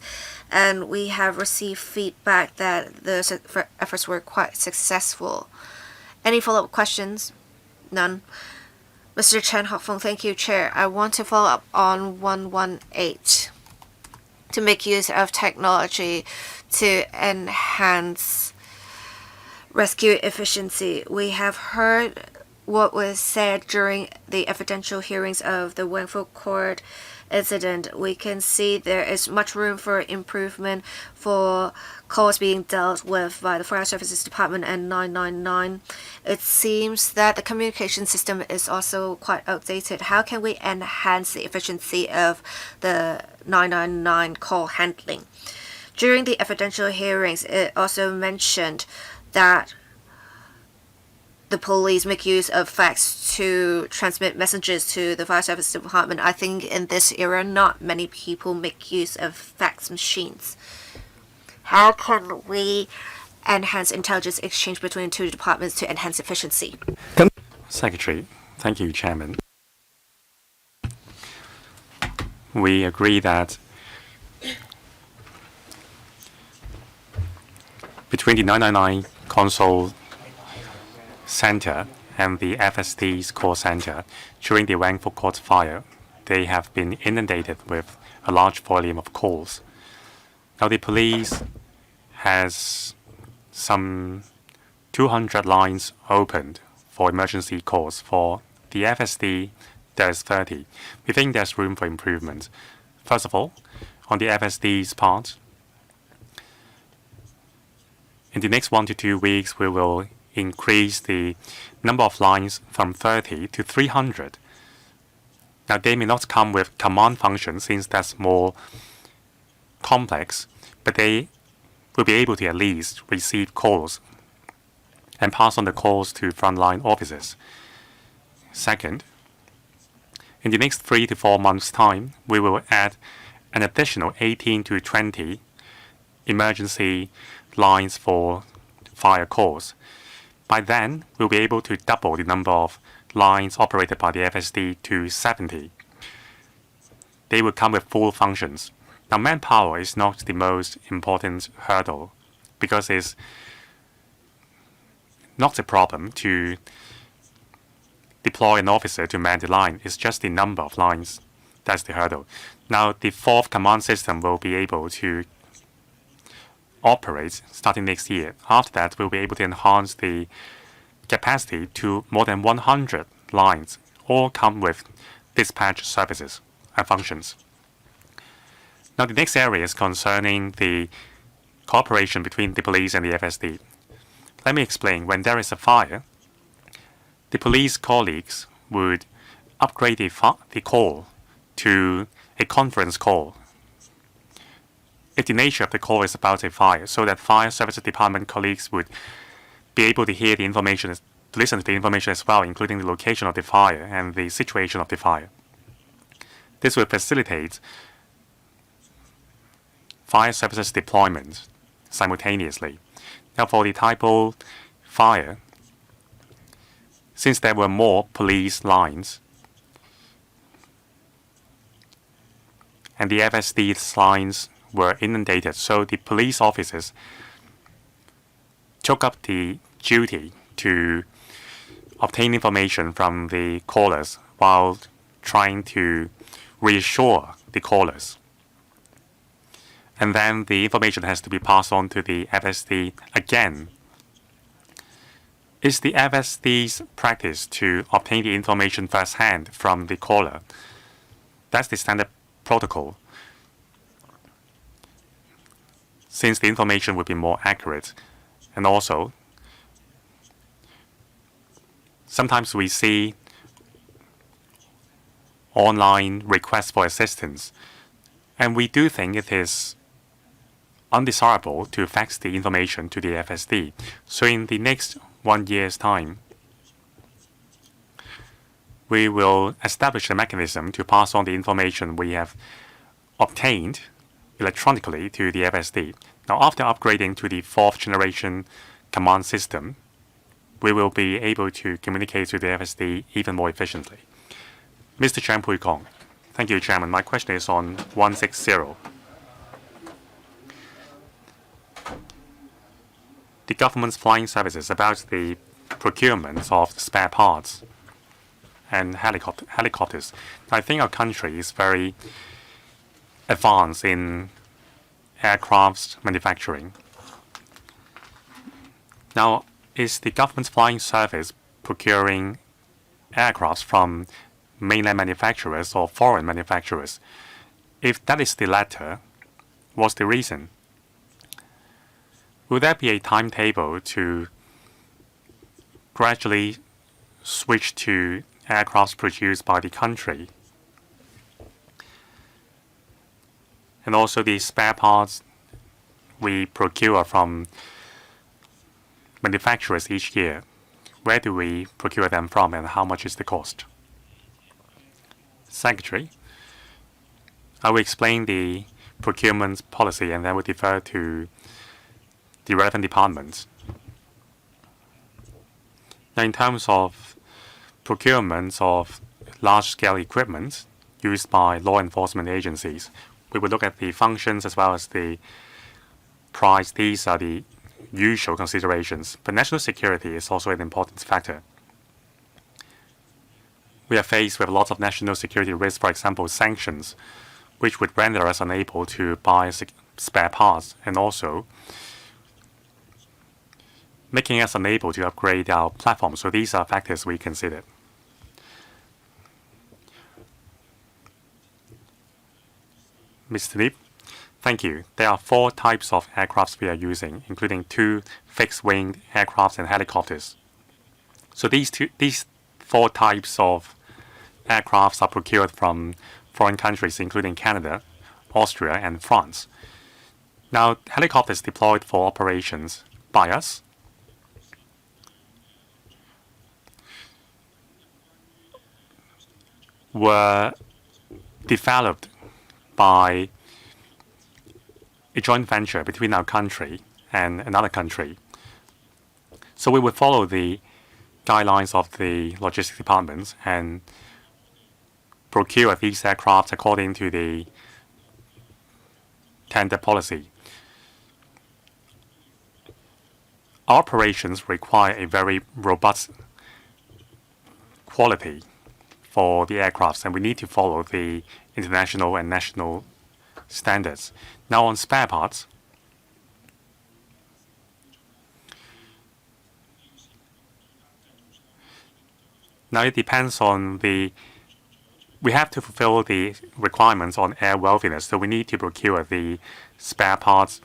and we have received feedback that the efforts were quite successful. Any follow-up questions? None. Mr. Chen Hopfeng, thank you, Chair. I want to follow up on 118 to make use of technology to enhance rescue efficiency. We have heard what was said during the evidential hearings of the Wangfu Court incident. We can see there is much room for improvement for calls being dealt with by the Fire Services Department and 999. It seems that the communication system is also quite outdated. How can we enhance the efficiency of the 999 call handling? During the evidential hearings, it also mentioned that the police make use of fax to transmit messages to the Fire Service Department. I think in this era, not many people make use of fax machines. How can we enhance intelligence exchange between two departments to enhance efficiency? Secretary, thank you, Chairman. we agree that between the 999 console center and the FSD's call center, during the Wangfuk Court fire, they have been inundated with a large volume of calls. Now the police has some 200 lines opened for emergency calls. For the FSD, there's 30. We think there's room for improvement. First of all, on the FSD's part, in the next 1 to 2 weeks, we will increase the number of lines from 30 to 300. Now, they may not come with command function since that's more complex, but they will be able to at least receive calls and pass on the calls to frontline officers. Second, in the next 3 to 4 months' time, we will add an additional 18 to 20 emergency lines for fire calls. By then, we'll be able to double the number of lines operated by the FSD to 70. They will come with full functions. Now, manpower is not the most important hurdle because it's not a problem to deploy an officer to man the line. It's just the number of lines that's the hurdle. Now, the fourth command system will be able to operate starting next year. After that, we'll be able to enhance the capacity to more than 100 lines, all come with dispatch services and functions. Now, the next area is concerning the cooperation between the police and the FSD. Let me explain. When there is a fire, the police colleagues would upgrade the call to a conference call if the nature of the call is about a fire, so that fire services department colleagues would be able to hear the information, to listen to the information as well, including the location of the fire and the situation of the fire. This will facilitate fire services deployment simultaneously. Now, for the Taipo fire, since there were more police lines and the FSD's lines were inundated, so the police officers took up the duty to obtain information from the callers while trying to reassure the callers. And then the information has to be passed on to the FSD again. It's the FSD's practice to obtain the information firsthand from the caller. That's the standard protocol, since the information would be more accurate. And also, sometimes we see online requests for assistance, and we do think it is undesirable to fax the information to the FSD. So in the next 1 year's time, we will establish a mechanism to pass on the information we have obtained electronically to the FSD. Now, after upgrading to the 4th generation command system, we will be able to communicate to the FSD even more efficiently. Mr. Chan Pui Kong. Thank you, Chairman. My question is on 160. The government's flying services about the procurement of spare parts and helicopters. I think our country is very advanced in aircraft manufacturing. Now, is the government's flying service procuring aircraft from mainland manufacturers or foreign manufacturers? If that is the latter, what's the reason? Will there be a timetable to gradually switch to aircraft produced by the country? And also the spare parts we procure from manufacturers each year, where do we procure them from and how much is the cost? Secretary, I will explain the procurement policy and then we'll defer to the relevant departments. Now, in terms of procurement of large-scale equipment, used by law enforcement agencies. We would look at the functions as well as the price. These are the usual considerations, but national security is also an important factor. We are faced with lots of national security risks, for example, sanctions, which would render us unable to buy spare parts and also making us unable to upgrade our platform. So these are factors we consider. Mr. Lip, thank you. There are 4 types of aircrafts we are using, including 2 fixed-wing aircrafts and helicopters. So these 4 types of aircrafts are procured from foreign countries, including Canada, Austria, and France. Now, helicopters deployed for operations by us were developed by a joint venture between our country and another country. So we would follow the guidelines of the logistics department and procure these aircraft according to the tender policy. Our operations require a very robust quality for the aircrafts, and we need to follow the international and national standards. Now on spare parts, now it depends on we have to fulfill the requirements on airworthiness, so we need to procure the spare parts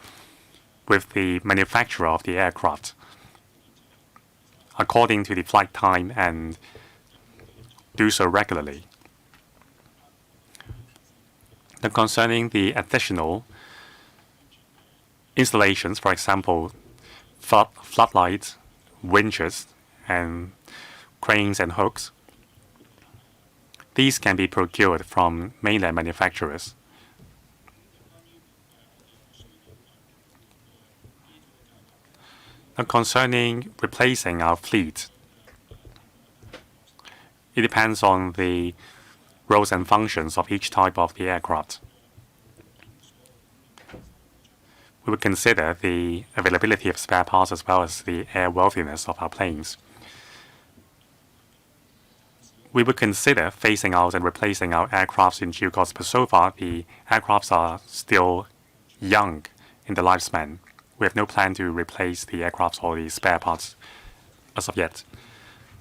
with the manufacturer of the aircraft according to the flight time and do so regularly. Now concerning the additional installations, for example, floodlights, winches, and cranes and hooks, these can be procured from mainland manufacturers. Now concerning replacing our fleet, it depends on the roles and functions of each type of the aircraft. We would consider the availability of spare parts as well as the airworthiness of our planes. We would consider phasing out and replacing our aircrafts in due course, but so far the aircrafts are still young in the lifespan. We have no plan to replace the aircrafts or the spare parts as of yet.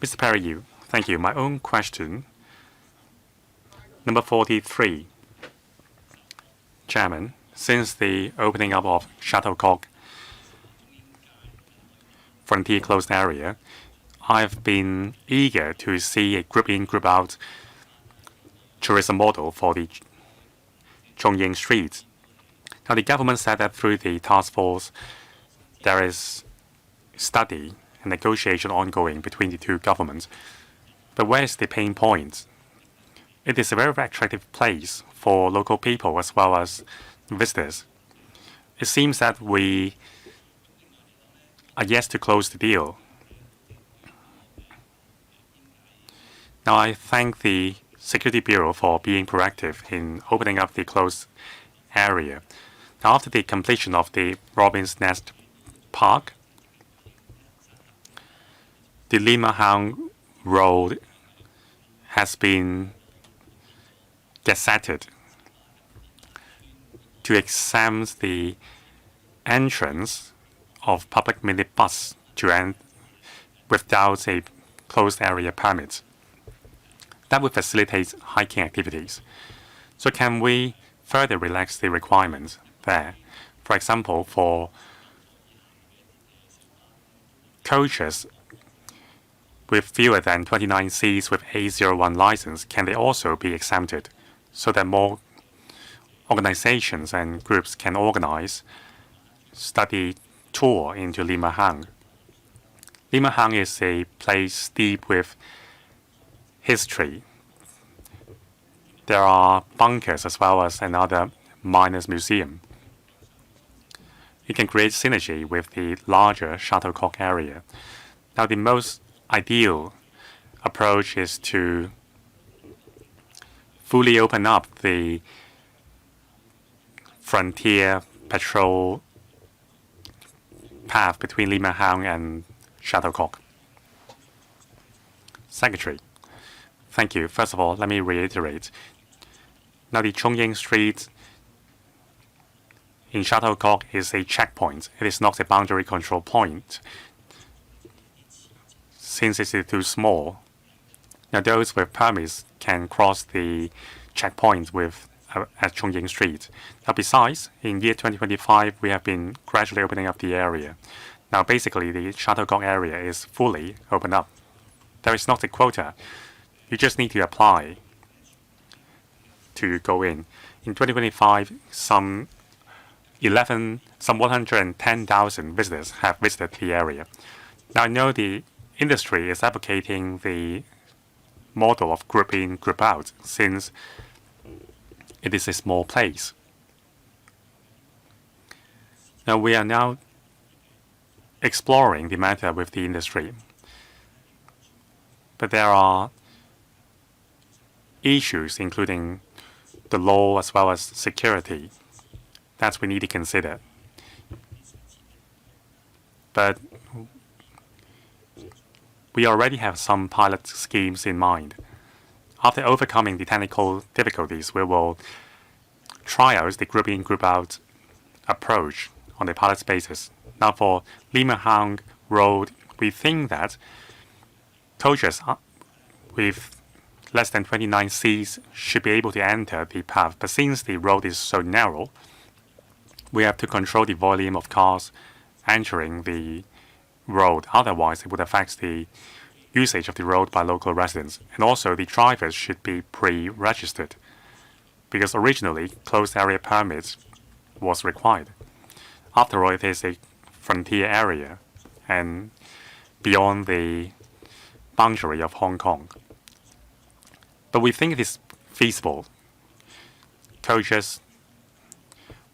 Mr. Perry, thank you. My own question, number 43. Chairman, since the opening up of Shuttlecock Frontier Closed Area, I've been eager to see a group-in, group-out tourism model for the Chongying Street. Now, the government said that through the task force, there is study and negotiation ongoing between the two governments. But where is the pain point? It is a very attractive place for local people as well as visitors. It seems that we are yet to close the deal. Now, I thank the Security Bureau for being proactive in opening up the closed area. Now, after the completion of the Robin's Nest Park, the Limahang Road has been gazetted to exempt the entrance of public minibus to end without a closed area permit. That would facilitate hiking activities. So can we further relax the requirements there? For example, for coaches with fewer than 29 seats with A01 license, can they also be exempted so that more organizations and groups can organize study tour into Limahang? Limahang is a place steep with history. There are bunkers as well as another miners' museum. It can create synergy with the larger Shuttlecock area. Now, the most ideal approach is to fully open up the frontier patrol path between Lima Hang and Shuttlecock. Secretary, thank you. First of all, let me reiterate. Now, the Chongying Street in Shuttlecock is a checkpoint. It is not a boundary control point. Since it is too small, now those with permits can cross the checkpoint at Chongying Street. Now, besides, in year 2025, we have been gradually opening up the area. Now, basically, the Shuttlecock area is fully opened up. There is not a quota. You just need to apply to go in. In 2025, some 110,000 visitors have visited the area. Now, I know the industry is advocating the model of group in, group out, since it is a small place. Now, we are now exploring the matter with the industry. But there are issues, including the law as well as security, that we need to consider. But we already have some pilot schemes in mind. After overcoming the technical difficulties, we will try out the group in, group out approach on a pilot basis. Now, for Lima Hang Road, we think that coaches with less than 29 seats should be able to enter the path. But since the road is so narrow, we have to control the volume of cars entering the road. Otherwise, it would affect the usage of the road by local residents. And also, the drivers should be pre-registered, because originally, closed area permits was required. After all, it is a frontier area and beyond the boundary of Hong Kong. But we think it is feasible. Coaches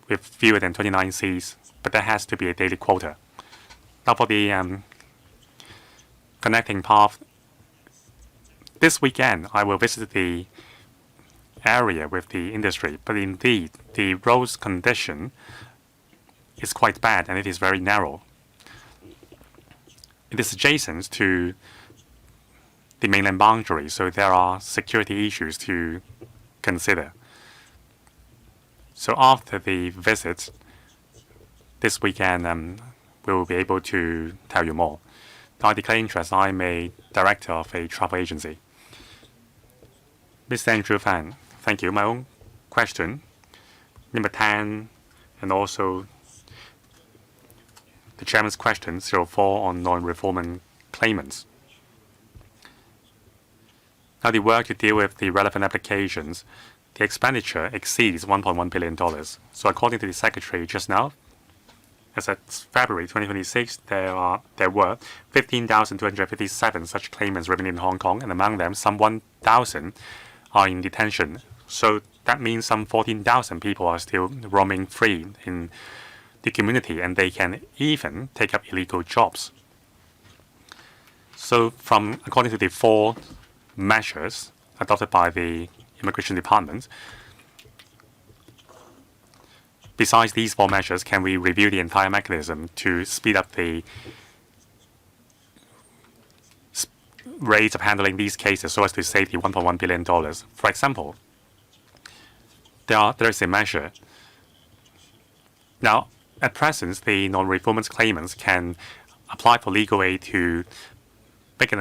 with fewer than 29 seats, but there has to be a daily quota. Now, for the connecting path, this weekend I will visit the area with the industry, but indeed the road's condition is quite bad and it is very narrow. It is adjacent to the mainland boundary, so there are security issues to consider. So after the visit this weekend, we will be able to tell you more. Now, I declare interest. I'm a director of a travel agency. Mr. Andrew Fan, thank you. My own question, number 10, and also the chairman's question, 04, on non-refoulement claimants. Now, the work to deal with the relevant applications, the expenditure exceeds $1.1 billion. So according to the secretary just now, as of February 2026, there were 15,257 such claimants living in Hong Kong, and among them, some 1,000 are in detention. So that means some 14,000 people are still roaming free in the community, and they can even take up illegal jobs. So according to the 4 measures adopted by the Immigration Department, besides these 4 measures, can we review the entire mechanism to speed up the rates of handling these cases so as to save the $1.1 billion? For example, there is a measure. Now, at present, the non-refoulement claimants can apply for legal aid to make an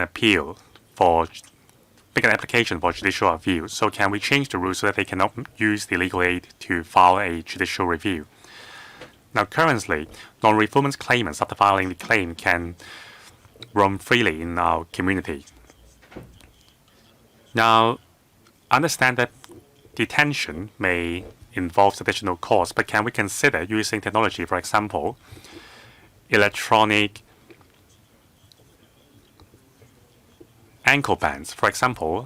application for judicial review. So can we change the rules so that they cannot use the legal aid to file a judicial review? Now, currently, non-refoulement claimants, after filing the claim, can roam freely in our community. Now, I understand that detention may involve additional costs, but can we consider using technology, for example, electronic ankle bands? For example,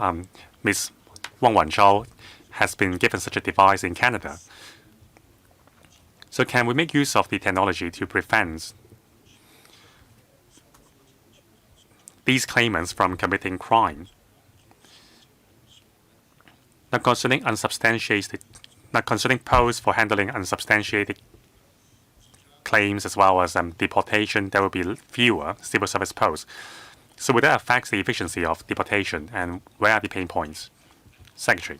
Ms. Wang Wanzhou has been given such a device in Canada. So can we make use of the technology to prevent these claimants from committing crime? Now, concerning posts for handling unsubstantiated claims as well as deportation, there will be fewer civil service posts. So will that affect the efficiency of deportation, and where are the pain points? Secretary.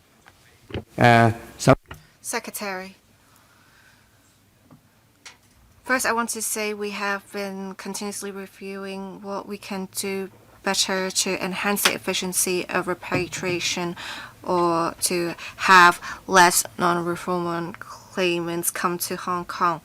Secretary. First, I want to say we have been continuously reviewing what we can do better to enhance the efficiency of repatriation or to have less non-refoulement claimants come to Hong Kong.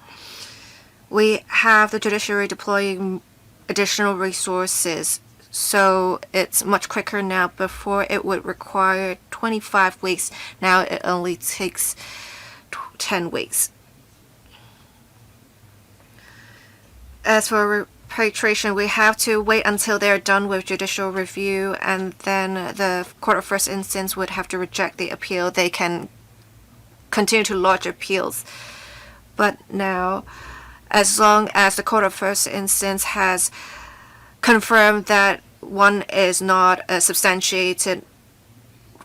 We have the judiciary deploying additional resources, so it's much quicker now. Before it would require 25 weeks, now it only takes 10 weeks. As for repatriation, we have to wait until they're done with judicial review, and then the Court of First Instance would have to reject the appeal. They can continue to lodge appeals. But now, as long as the Court of First Instance has confirmed that one is not a substantiated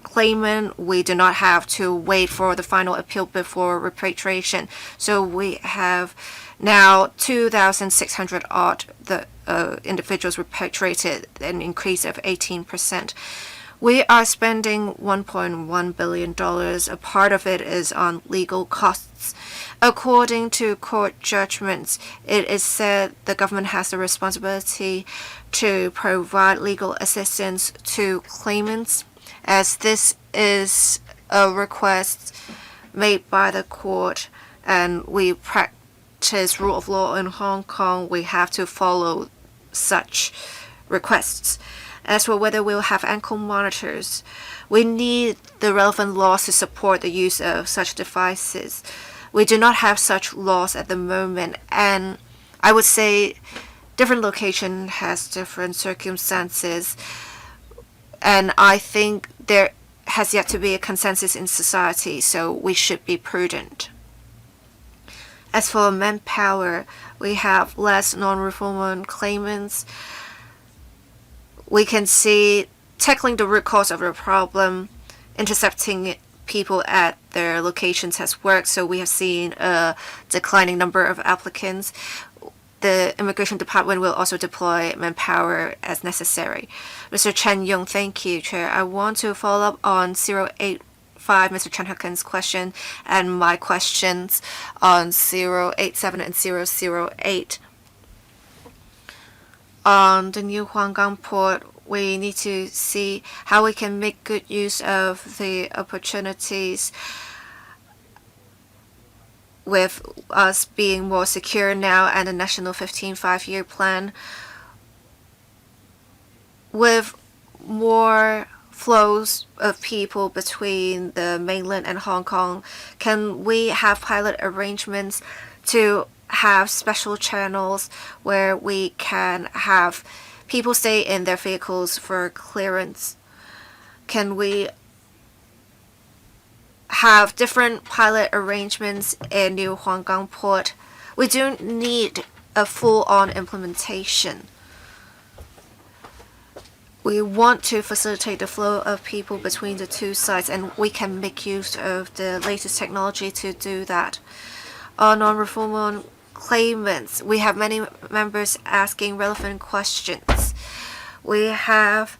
claimant, we do not have to wait for the final appeal before repatriation. So we have now 2,600 odd individuals repatriated, an increase of 18%. We are spending $1.1 billion. A part of it is on legal costs. According to court judgments, it is said the government has the responsibility to provide legal assistance to claimants, as this is a request made by the court, and we practice rule of law in Hong Kong. We have to follow such requests. As for whether we'll have ankle monitors, we need the relevant laws to support the use of such devices. We do not have such laws at the moment, and I would say different location has different circumstances, and I think there has yet to be a consensus in society, so we should be prudent. As for manpower, we have less non-refoulement claimants. We can see tackling the root cause of the problem, intercepting people at their locations has worked, so we have seen a declining number of applicants. The Immigration Department will also deploy manpower as necessary. Mr. Chen Yong, thank you, Chair. I want to follow up on 085, Mr. Chen Hucken's question, and my questions on 087 and 008. On the new Huanggang port, we need to see how we can make good use of the opportunities with us being more secure now and the National 15 5-year plan. With more flows of people between the mainland and Hong Kong, can we have pilot arrangements to have special channels where we can have people stay in their vehicles for clearance? Can we have different pilot arrangements in New Huanggang Port? We do need a full-on implementation. We want to facilitate the flow of people between the two sides, and we can make use of the latest technology to do that. On non-refoulement claimants, we have many members asking relevant questions. We have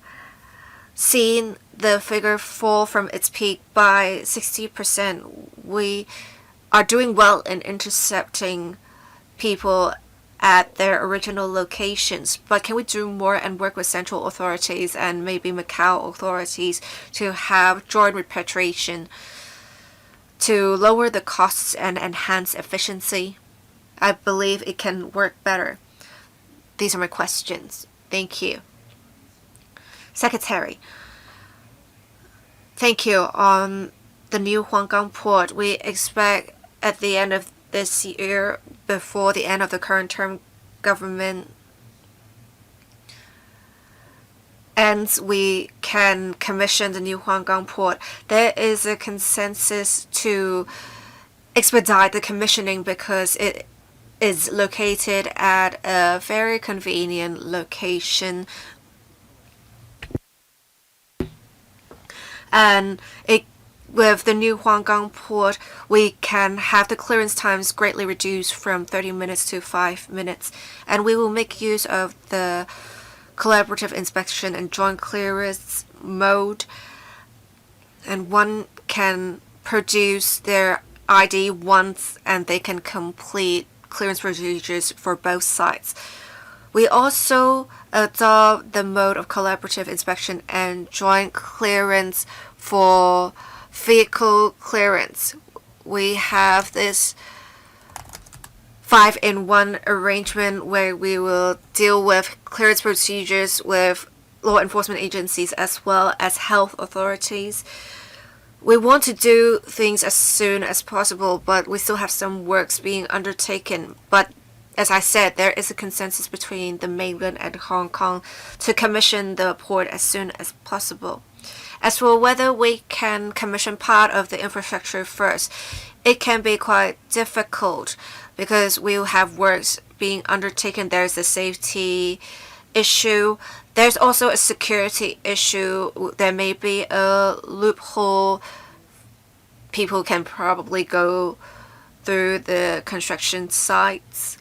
seen the figure fall from its peak by 60%. We are doing well in intercepting people at their original locations, but can we do more and work with central authorities and maybe Macau authorities to have joint repatriation to lower the costs and enhance efficiency? I believe it can work better. These are my questions. Thank you. Secretary, thank you. On the new Huanggang port, we expect at the end of this year, before the end of the current term government ends, we can commission the new Huanggang port. There is a consensus to expedite the commissioning because it is located at a very convenient location, and it With the new Huanggang port, we can have the clearance times greatly reduced from 30 minutes to 5 minutes, and we will make use of the collaborative inspection and joint clearance mode, and one can produce their ID once and they can complete clearance procedures for both sides. We also adopt the mode of collaborative inspection and joint clearance for vehicle clearance. We have this 5-in-1 arrangement where we will deal with clearance procedures with law enforcement agencies as well as health authorities. We want to do things as soon as possible, but we still have some works being undertaken. But as I said, there is a consensus between the mainland and Hong Kong to commission the port as soon as possible. As for whether we can commission part of the infrastructure first, it can be quite difficult because we will have works being undertaken. There's a safety issue. There's also a security issue. There may be a loophole. People can probably go through the construction sites.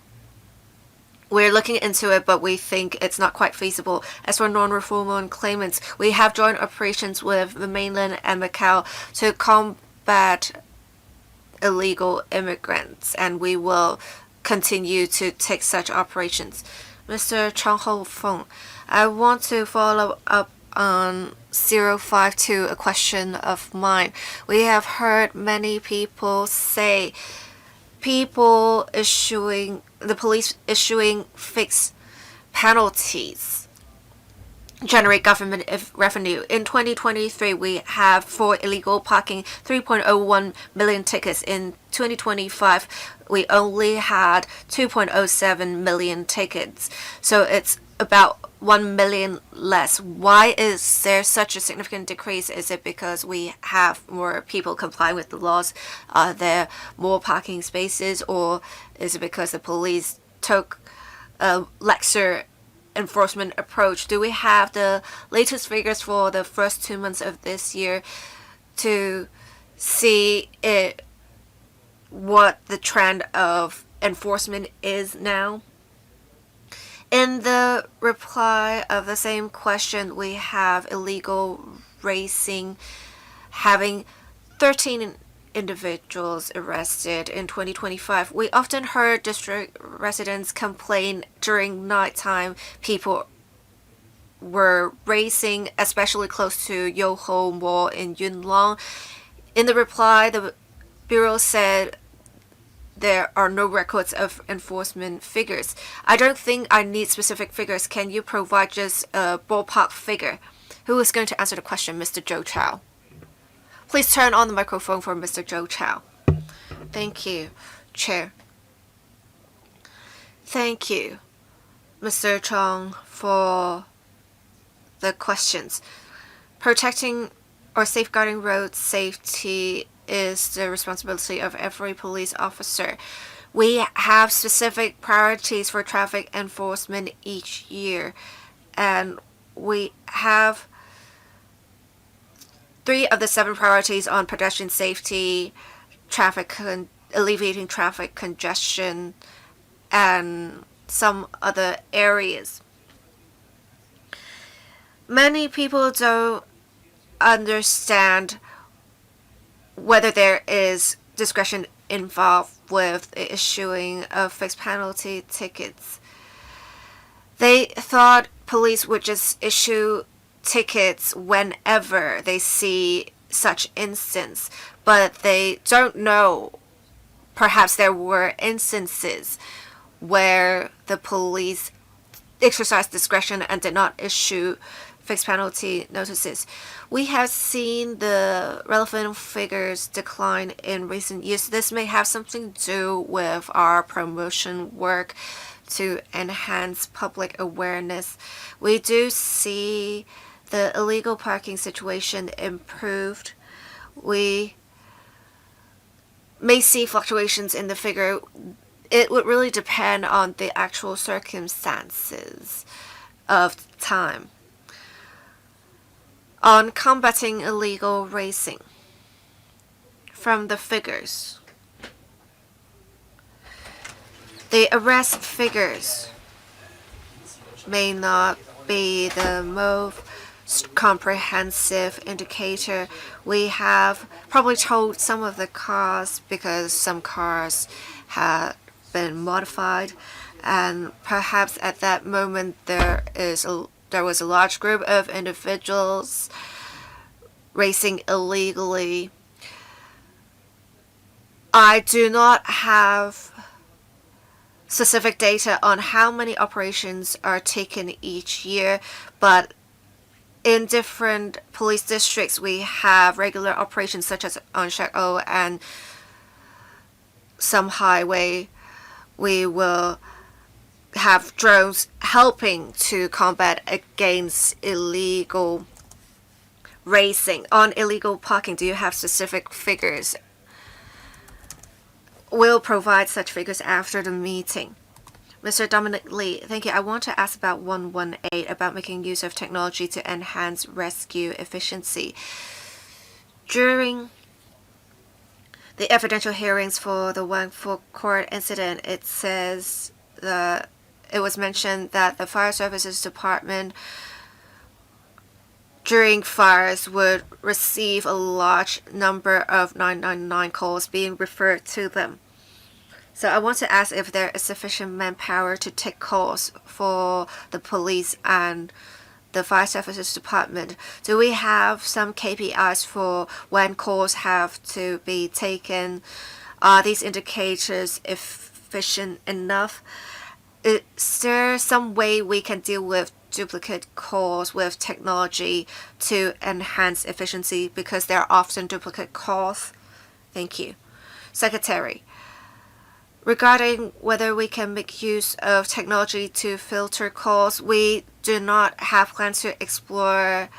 We're looking into it, but we think it's not quite feasible. As for non-refoulement claimants, we have joint operations with the mainland and Macau to combat illegal immigrants, and we will continue to take such operations. Mr. Chang Ho Feng, I want to follow up on 052, a question of mine. We have heard many people say the police issuing fixed penalties generate government revenue. In 2023, we have for illegal parking 3.01 million tickets. In 2025, we only had 2.07 million tickets. So it's about 1 million less. Why is there such a significant decrease? Is it because we have more people complying with the laws? Are there more parking spaces? Or is it because the police took a laxer enforcement approach? Do we have the latest figures for the first 2 months of this year to see what the trend of enforcement is now? In the reply of the same question, we have illegal racing having 13 individuals arrested in 2025. We often heard district residents complain during nighttime people were racing, especially close to Yoho Mall in Yuen Long. In the reply, the Bureau said there are no records of enforcement figures. I don't think I need specific figures. Can you provide just a ballpark figure? Who is going to answer the question? Mr. Zhou Chao. Please turn on the microphone for Mr. Zhou Chao. Thank you, Chair. Thank you, Mr. Chong, for the questions. Protecting or safeguarding road safety is the responsibility of every police officer. We have specific priorities for traffic enforcement each year, and we have 3 of the 7 priorities on pedestrian safety, alleviating traffic congestion, and some other areas. Many people don't understand whether there is discretion involved with the issuing of fixed penalty tickets. They thought police would just issue tickets whenever they see such instance, but they don't know. Perhaps there were instances where the police exercised discretion and did not issue fixed penalty notices. We have seen the relevant figures decline in recent years. This may have something to do with our promotion work to enhance public awareness. We do see the illegal parking situation improved. We may see fluctuations in the figure. It would really depend on the actual circumstances of time. On combating illegal racing, from the figures. The arrest figures may not be the most comprehensive indicator. We have probably told some of the cars because some cars have been modified, and perhaps at that moment there was a large group of individuals racing illegally. I do not have specific data on how many operations are taken each year, but in different police districts, we have regular operations such as on Shek O and some highway. We will have drones helping to combat against illegal racing. On illegal parking, do you have specific figures? We'll provide such figures after the meeting. Mr. Dominic Lee, thank you. I want to ask about 118, about making use of technology to enhance rescue efficiency. During the evidential hearings for the Wangfu Court incident, it was mentioned that the Fire Services Department during fires would receive a large number of 999 calls being referred to them. So I want to ask if there is sufficient manpower to take calls for the police and the Fire Services Department. Do we have some KPIs for when calls have to be taken? Are these indicators efficient enough? Is there some way we can deal with duplicate calls with technology to enhance efficiency, because there are often duplicate calls? Thank you. Secretary, regarding whether we can make use of technology to filter calls, we do not have plans to explore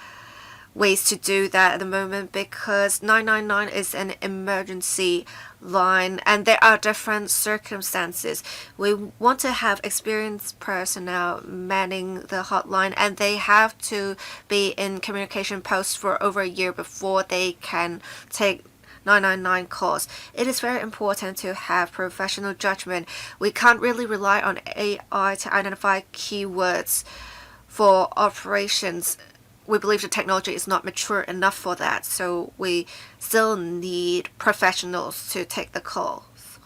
ways to do that at the moment, because 999 is an emergency line and there are different circumstances. We want to have experienced personnel manning the hotline, and they have to be in communication posts for over a year before they can take 999 calls. It is very important to have professional judgment. We can't really rely on AI to identify keywords for operations. We believe the technology is not mature enough for that, so we still need professionals to take the calls.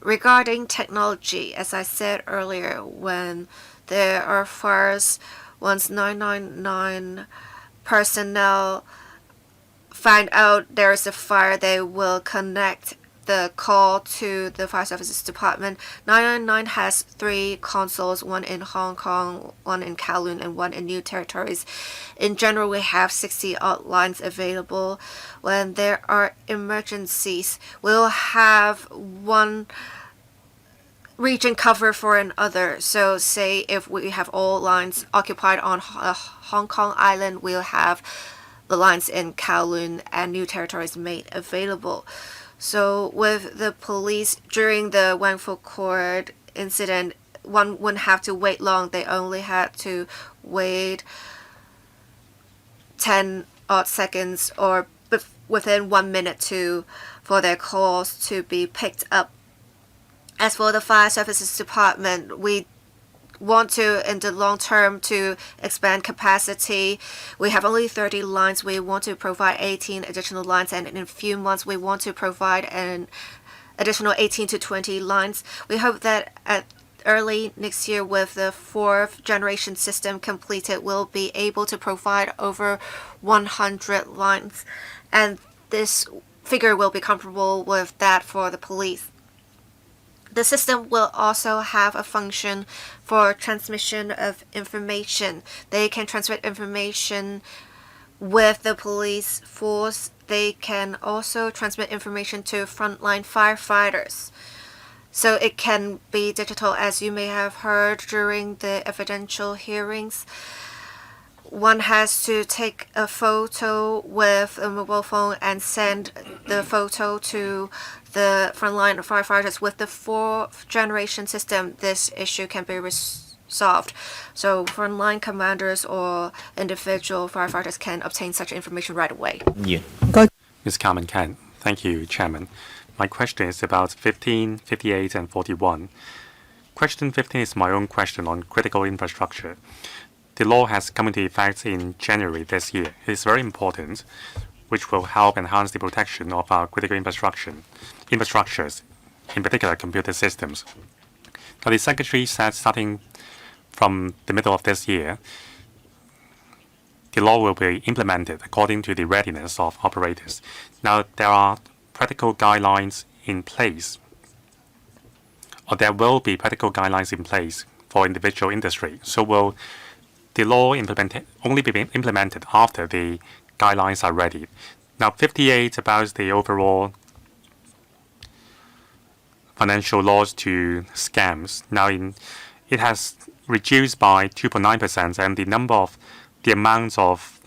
Regarding technology, as I said earlier, when there are fires, once 999 personnel find out there is a fire, they will connect the call to the Fire Services Department. 999 has 3 consoles, one in Hong Kong, one in Kowloon, and one in New Territories. In general, we have 60 odd lines available. When there are emergencies, we'll have one region cover for another. So say if we have all lines occupied on Hong Kong Island, we'll have the lines in Kowloon and New Territories made available. So with the police, during the Wangfu Court incident, one wouldn't have to wait long. They only had to wait 10 odd seconds or within 1 minute for their calls to be picked up. As for the Fire Services Department, we want to, in the long term, to expand capacity. We have only 30 lines. We want to provide 18 additional lines, and in a few months we want to provide an additional 18 to 20 lines. We hope that at early next year, with the 4th generation system completed, we'll be able to provide over 100 lines, and this figure will be comparable with that for the police. The system will also have a function for transmission of information. They can transmit information with the police force. They can also transmit information to frontline firefighters. So it can be digital, as you may have heard during the evidential hearings. One has to take a photo with a mobile phone and send the photo to the frontline firefighters. With the 4th generation system, this issue can be resolved. So frontline commanders or individual firefighters can obtain such information right away. Ms. Carmen Can, Thank you, Chairman. My question is about 15, 58, and 41. Question 15 is my own question on critical infrastructure. The law has come into effect in January this year. It is very important, which will help enhance the protection of our critical infrastructures, in particular computer systems. Now, the Secretary said starting from the middle of this year, the law will be implemented according to the readiness of operators. Now, there are practical guidelines in place, or there will be practical guidelines in place for individual industry. So will the law only be implemented after the guidelines are ready? Now, 58 about the overall financial laws to scams. Now, it has reduced by 2.9%, and the amount of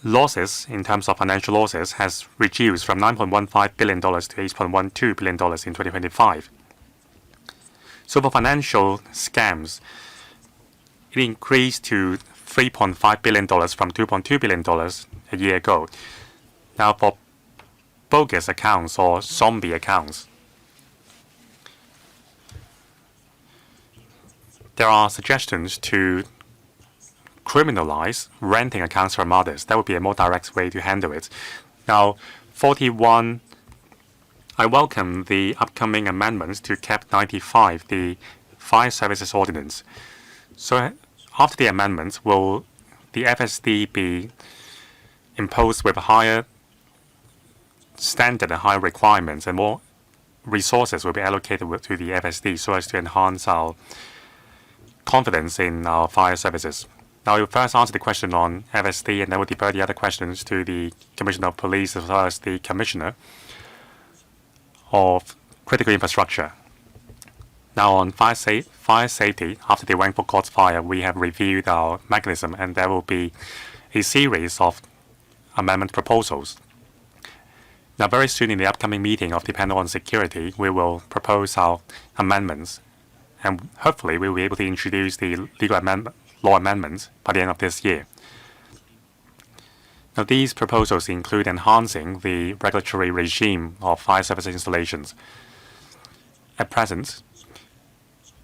losses in terms of financial losses has reduced from $9.15 billion to $8.12 billion in 2025. So for financial scams, it increased to $3.5 billion from $2.2 billion a year ago. Now for bogus accounts or zombie accounts, there are suggestions to criminalize renting accounts from others. That would be a more direct way to handle it. Now, 41, I welcome the upcoming amendments to Cap 95, the Fire Services Ordinance. So after the amendments, will the FSD be imposed with a higher standard and higher requirements, and more resources will be allocated to the FSD so as to enhance our confidence in our fire services? Now, I will first answer the question on FSD, and then we'll defer the other questions to the Commissioner of Police as well as the Commissioner of Critical Infrastructure. Now, on fire safety, after the Wangford Court fire, we have reviewed our mechanism, and there will be a series of amendment proposals. Now, very soon in the upcoming meeting of the panel on security, we will propose our amendments, and hopefully we will be able to introduce the law amendments by the end of this year. Now, these proposals include enhancing the regulatory regime of fire service installations. At present,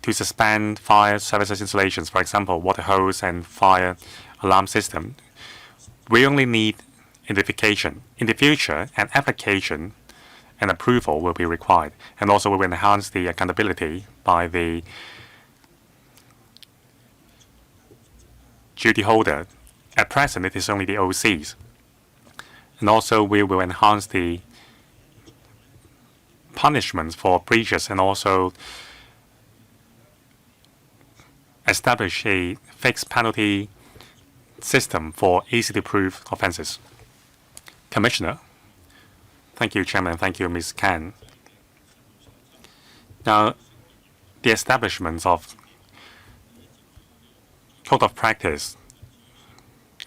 to suspend fire services installations, for example, water hose and fire alarm system, we only need identification. In the future, an application and approval will be required, and also we will enhance the accountability by the duty holder. At present, it is only the OCs. And also, we will enhance the punishments for breaches and also establish a fixed penalty system for easy-to-prove offenses. Commissioner. Thank you, Chairman. Thank you, Ms. Kan. Now, the establishment of code of practice,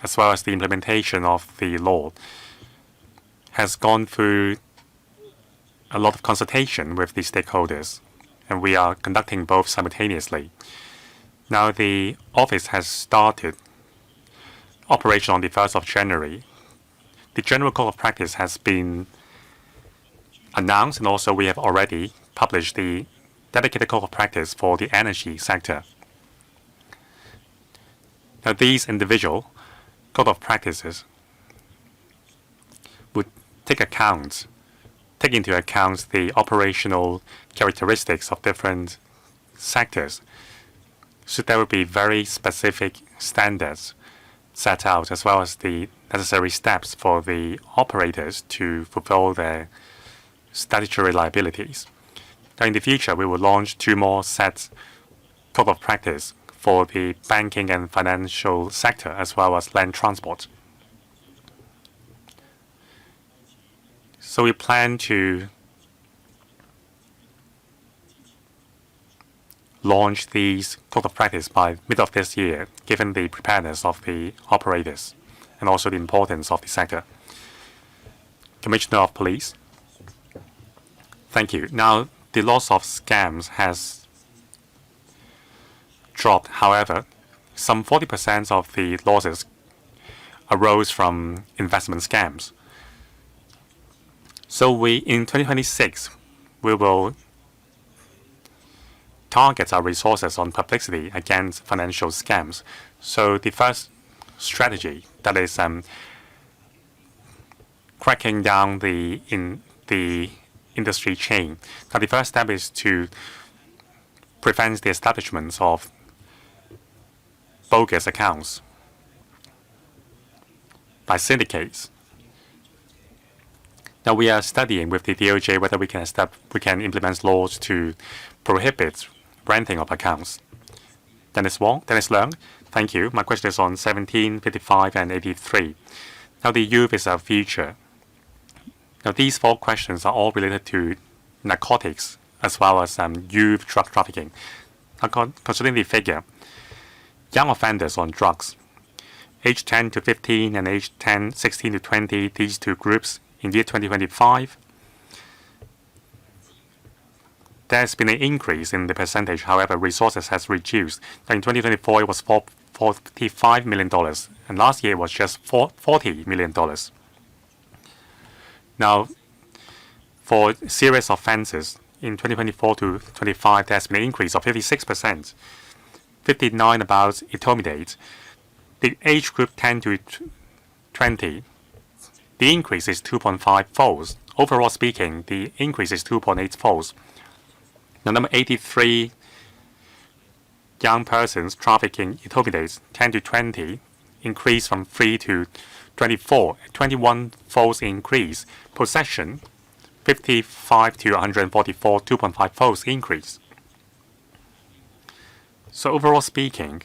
as well as the implementation of the law, has gone through a lot of consultation with the stakeholders, and we are conducting both simultaneously. Now, the office has started operation on the 1st of January. The general code of practice has been announced, and also we have already published the dedicated code of practice for the energy sector. Now, these individual code of practices would take into account the operational characteristics of different sectors. So there will be very specific standards set out, as well as the necessary steps for the operators to fulfill their statutory liabilities. Now, in the future, we will launch 2 more sets code of practice for the banking and financial sector, as well as land transport. So we plan to launch these code of practice by mid of this year, given the preparedness of the operators and also the importance of the sector. Commissioner of Police. Thank you. Now, the loss of scams has dropped. However, some 40% of the losses arose from investment scams. So in 2026, we will target our resources on publicity against financial scams. So the first strategy, that is cracking down the industry chain. Now the first step is to prevent the establishment of bogus accounts by syndicates. Now we are studying with the DOJ whether we can implement laws to prohibit renting of accounts. Dennis Leung, thank you. My question is on 17, 55, and 83. Now the youth is our future. Now these four questions are all related to narcotics as well as youth drug trafficking. Now considering the figure, young offenders on drugs, age 10 to 15 and age 16 to 20, these two groups, in the year 2025, there's been an increase in the percentage. However, resources has reduced. Now in 2024, it was $45 million, and last year it was just $40 million. Now, for serious offences, in 2024 to 25, there's been an increase of 56%. 59 about intimidate. The age group 10 to 20, the increase is 2.5 folds. Overall speaking, the increase is 2.8 folds. Now, number 83, young persons trafficking intimidates 10 to 20, increase from 3 to 24, 21 folds increase. Possession, 55 to 144, 2.5 folds increase. So overall speaking,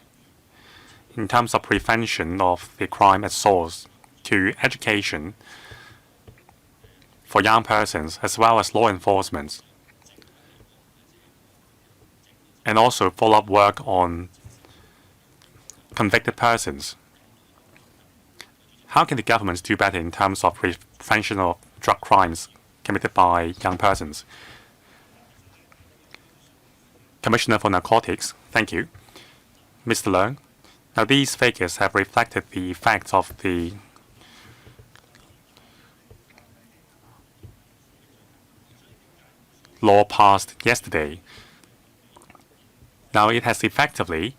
in terms of prevention of the crime at source, to education for young persons as well as law enforcement, and also follow-up work on convicted persons. How can the governments do better in terms of prevention of drug crimes committed by young persons? Commissioner for Narcotics, thank you. Mr. Leung, now these figures have reflected the effects of the law passed yesterday. Now it has effectively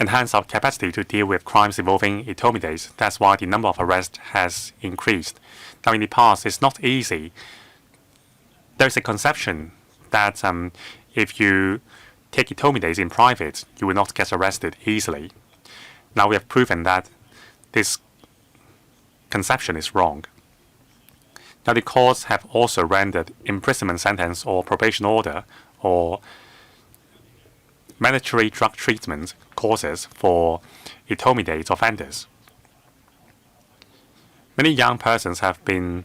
enhanced our capacity to deal with crimes involving intimidates. That's why the number of arrests has increased. Now in the past, it's not easy. There's a conception that if you take intimidates in private, you will not get arrested easily. Now we have proven that this conception is wrong. Now the courts have also rendered imprisonment sentence or probation order or mandatory drug treatment courses for intimidate offenders. Many young persons have been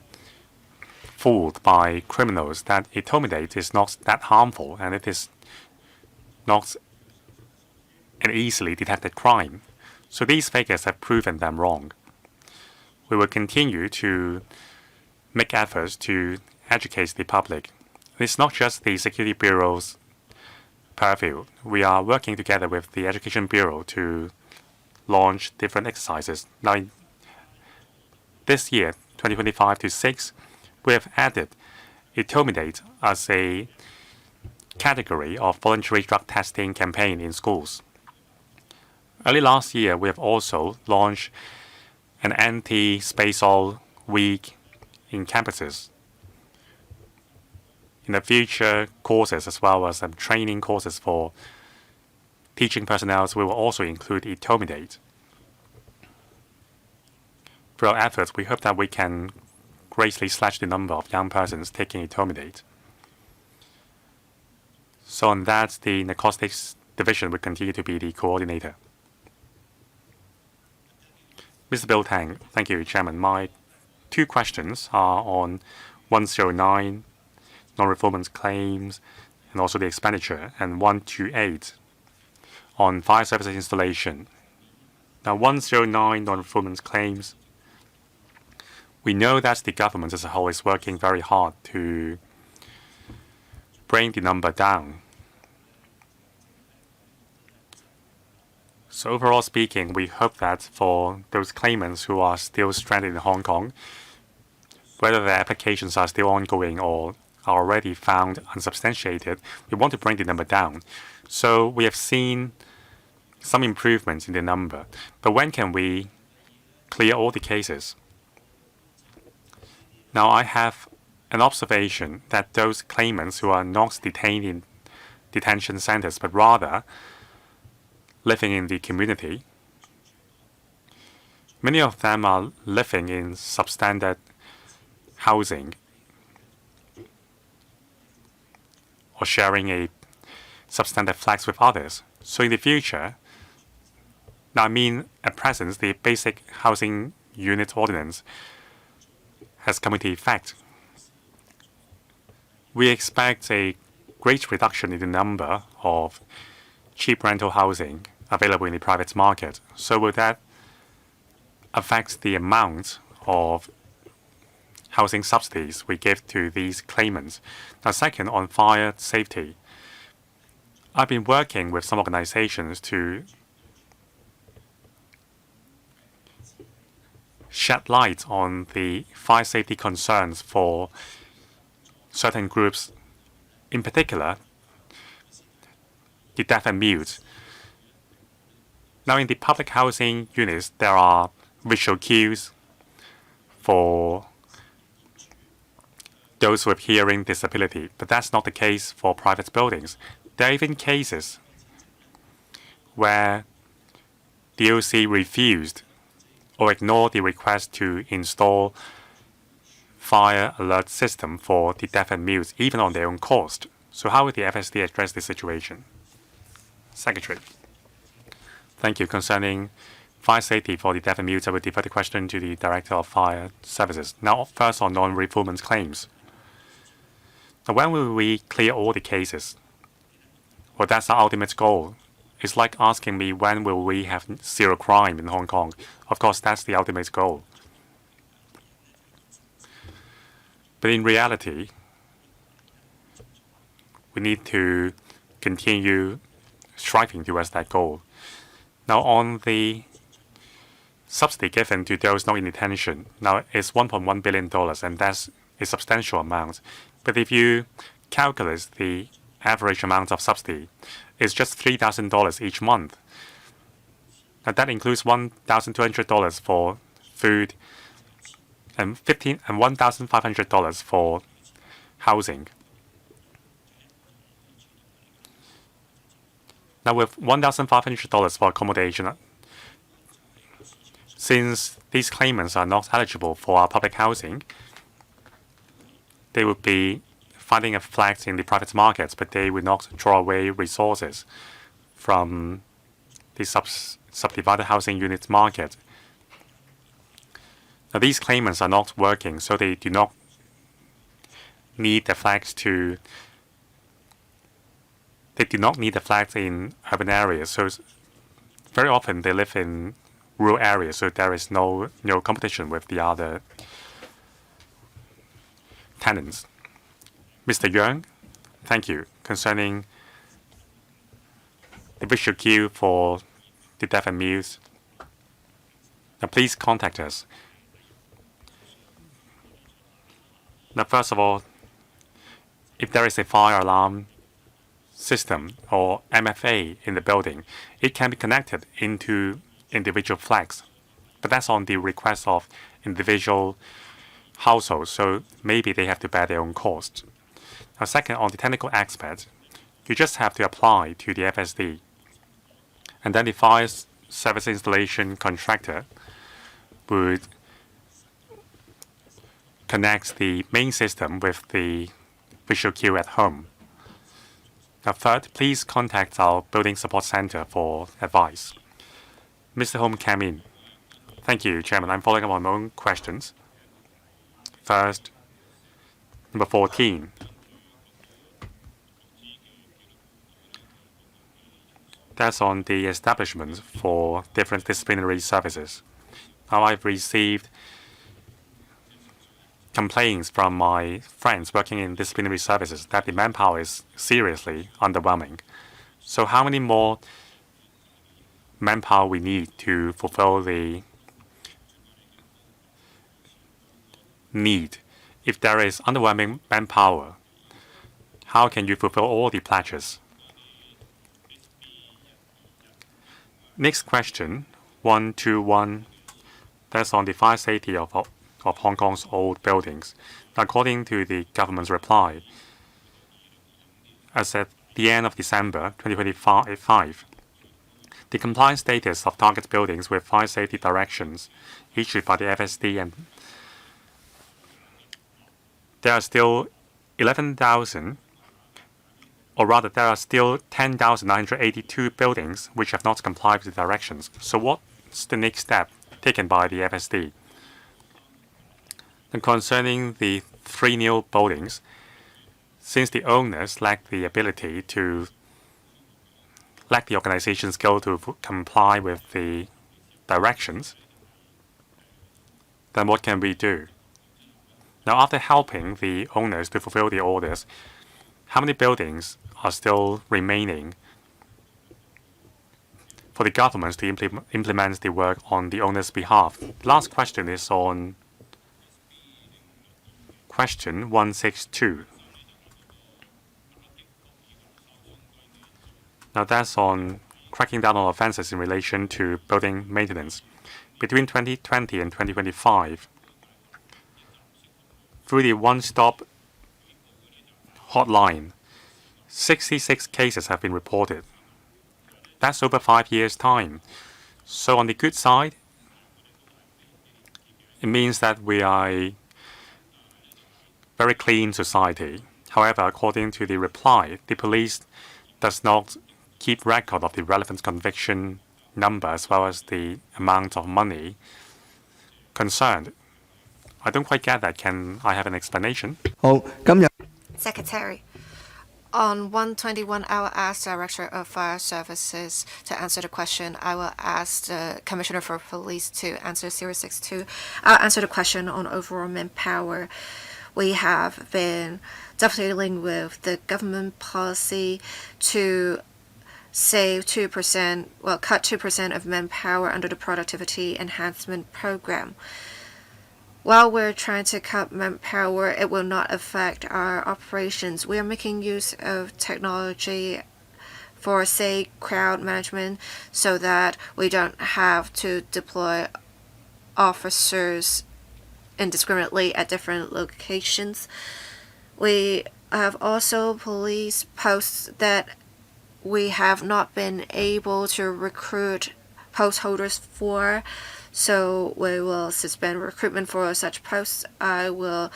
fooled by criminals that intimidate is not that harmful and it is not an easily detected crime. So these figures have proven them wrong. We will continue to make efforts to educate the public. It's not just the Security Bureau's purview. We are working together with the Education Bureau to launch different exercises. Now, this year, 2025 to 6, we have added intimidate as a category of voluntary drug testing campaign in schools. Early last year, we have also launched an anti-spatial week in campuses. In the future, courses as well as training courses for teaching personnel, we will also include intimidate. Through our efforts, we hope that we can greatly slash the number of young persons taking intimidate. So on that, the narcotics division will continue to be the coordinator. Mr. Bill Tang, thank you, Chairman. My two questions are on 109, non-performance claims, and also the expenditure, and 128 on fire services installation. Now, 109 non-performance claims, we know that the government as a whole is working very hard to bring the number down. So overall speaking, we hope that for those claimants who are still stranded in Hong Kong, whether the applications are still ongoing or are already found unsubstantiated, we want to bring the number down. So we have seen some improvements in the number. But when can we clear all the cases? Now, I have an observation that those claimants who are not detained in detention centers, but rather living in the community, many of them are living in substandard housing or sharing a substandard flats with others. So in the future, now I mean at present, the Basic Housing Unit Ordinance has come into effect. We expect a great reduction in the number of cheap rental housing available in the private market. So will that affect the amount of housing subsidies we give to these claimants? Now, second, on fire safety, I've been working with some organizations to shed light on the fire safety concerns for certain groups, in particular, the deaf and mute. Now, in the public housing units, there are visual cues for those with hearing disability, but that's not the case for private buildings. There are even cases where the OC refused or ignored the request to install fire alert system for the deaf and mute, even on their own cost. So how would the FSD address this situation? Secretary. Thank you. Concerning fire safety for the deaf and mute, I would defer the question to the Director of Fire Services. Now, first on non-refoulement claims. Now, when will we clear all the cases? Well, that's our ultimate goal. It's like asking me when will we have zero crime in Hong Kong. Of course, that's the ultimate goal. But in reality, we need to continue striving towards that goal. Now, on the subsidy given to those not in detention, now it's $1.1 billion, and that's a substantial amount. But if you calculate the average amount of subsidy, it's just $3,000 each month. Now that includes $1,200 for food and $1,500 for housing. Now with $1,500 for accommodation, since these claimants are not eligible for our public housing, they would be finding a flat in the private markets, but they would not draw away resources from the subdivided housing unit market. Now, these claimants are not working, so they do not need the flats to. They do not need the flats in urban areas. So very often they live in rural areas, so there is no competition with the other tenants. Mr. Yang, thank you. Concerning the visual queue for the deaf and mute, now please contact us. Now, first of all, if there is a fire alarm system or MFA in the building, it can be connected into individual flags, but that's on the request of individual households, so maybe they have to bear their own cost. Now, second, on the technical aspect, you just have to apply to the FSD, and then the fire service installation contractor would connect the main system with the visual queue at home. Now, third, please contact our Building Support Center for advice. Mr. Home came in. Thank you, Chairman. I'm following up on my own questions. First, number 14. That's on the establishments for different disciplinary services. Now, I've received complaints from my friends working in disciplinary services that the manpower is seriously underwhelming. So how many more manpower we need to fulfill the need if there is underwhelming manpower, how can you fulfill all the pledges? Next question, 121. That's on the fire safety of Hong Kong's old buildings. According to the government's reply, as at the end of December 2025, the compliance status of target buildings with fire safety directions issued by the FSD, and there are still 11,000, or rather there are still 10,982 buildings which have not complied with the directions. So what's the next step taken by the FSD? And concerning the 3 new buildings, since the owners lack the organization skill to comply with the directions, then what can we do? Now, after helping the owners to fulfill the orders, how many buildings are still remaining for the government to implement the work on the owner's behalf? The last question is on question 162. Now that's on cracking down on offences in relation to building maintenance. Between 2020 and 2025, through the one-stop hotline, 66 cases have been reported. That's over 5 years' time. So on the good side, it means that we are a very clean society. However, according to the reply, the police does not keep record of the relevant conviction number as well as the amount of money concerned. I don't quite get that. Can I have an explanation? Secretary, on 121, I will ask Director of Fire Services to answer the question. I will ask the Commissioner for Police to answer 062. I'll answer the question on overall manpower. We have been dovetailing with the government policy to save 2%, cut 2% of manpower under the Productivity Enhancement Program. While we're trying to cut manpower, it will not affect our operations. We are making use of technology for, say, crowd management so that we don't have to deploy officers indiscriminately at different locations. We have also police posts that we have not been able to recruit post holders for, so we will suspend recruitment for such posts. I will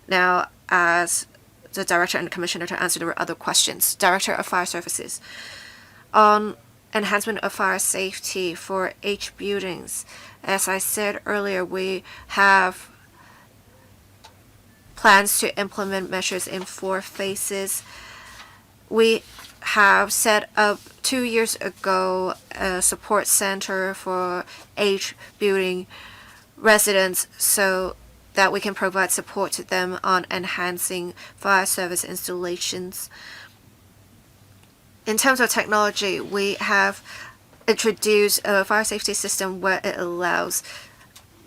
now ask the Director and Commissioner to answer the other questions. Director of Fire Services. On enhancement of fire safety for H buildings, as I said earlier, we have plans to implement measures in 4 phases. We have set up 2 years ago a support center for H building residents so that we can provide support to them on enhancing fire service installations. In terms of technology, we have introduced a fire safety system where it allows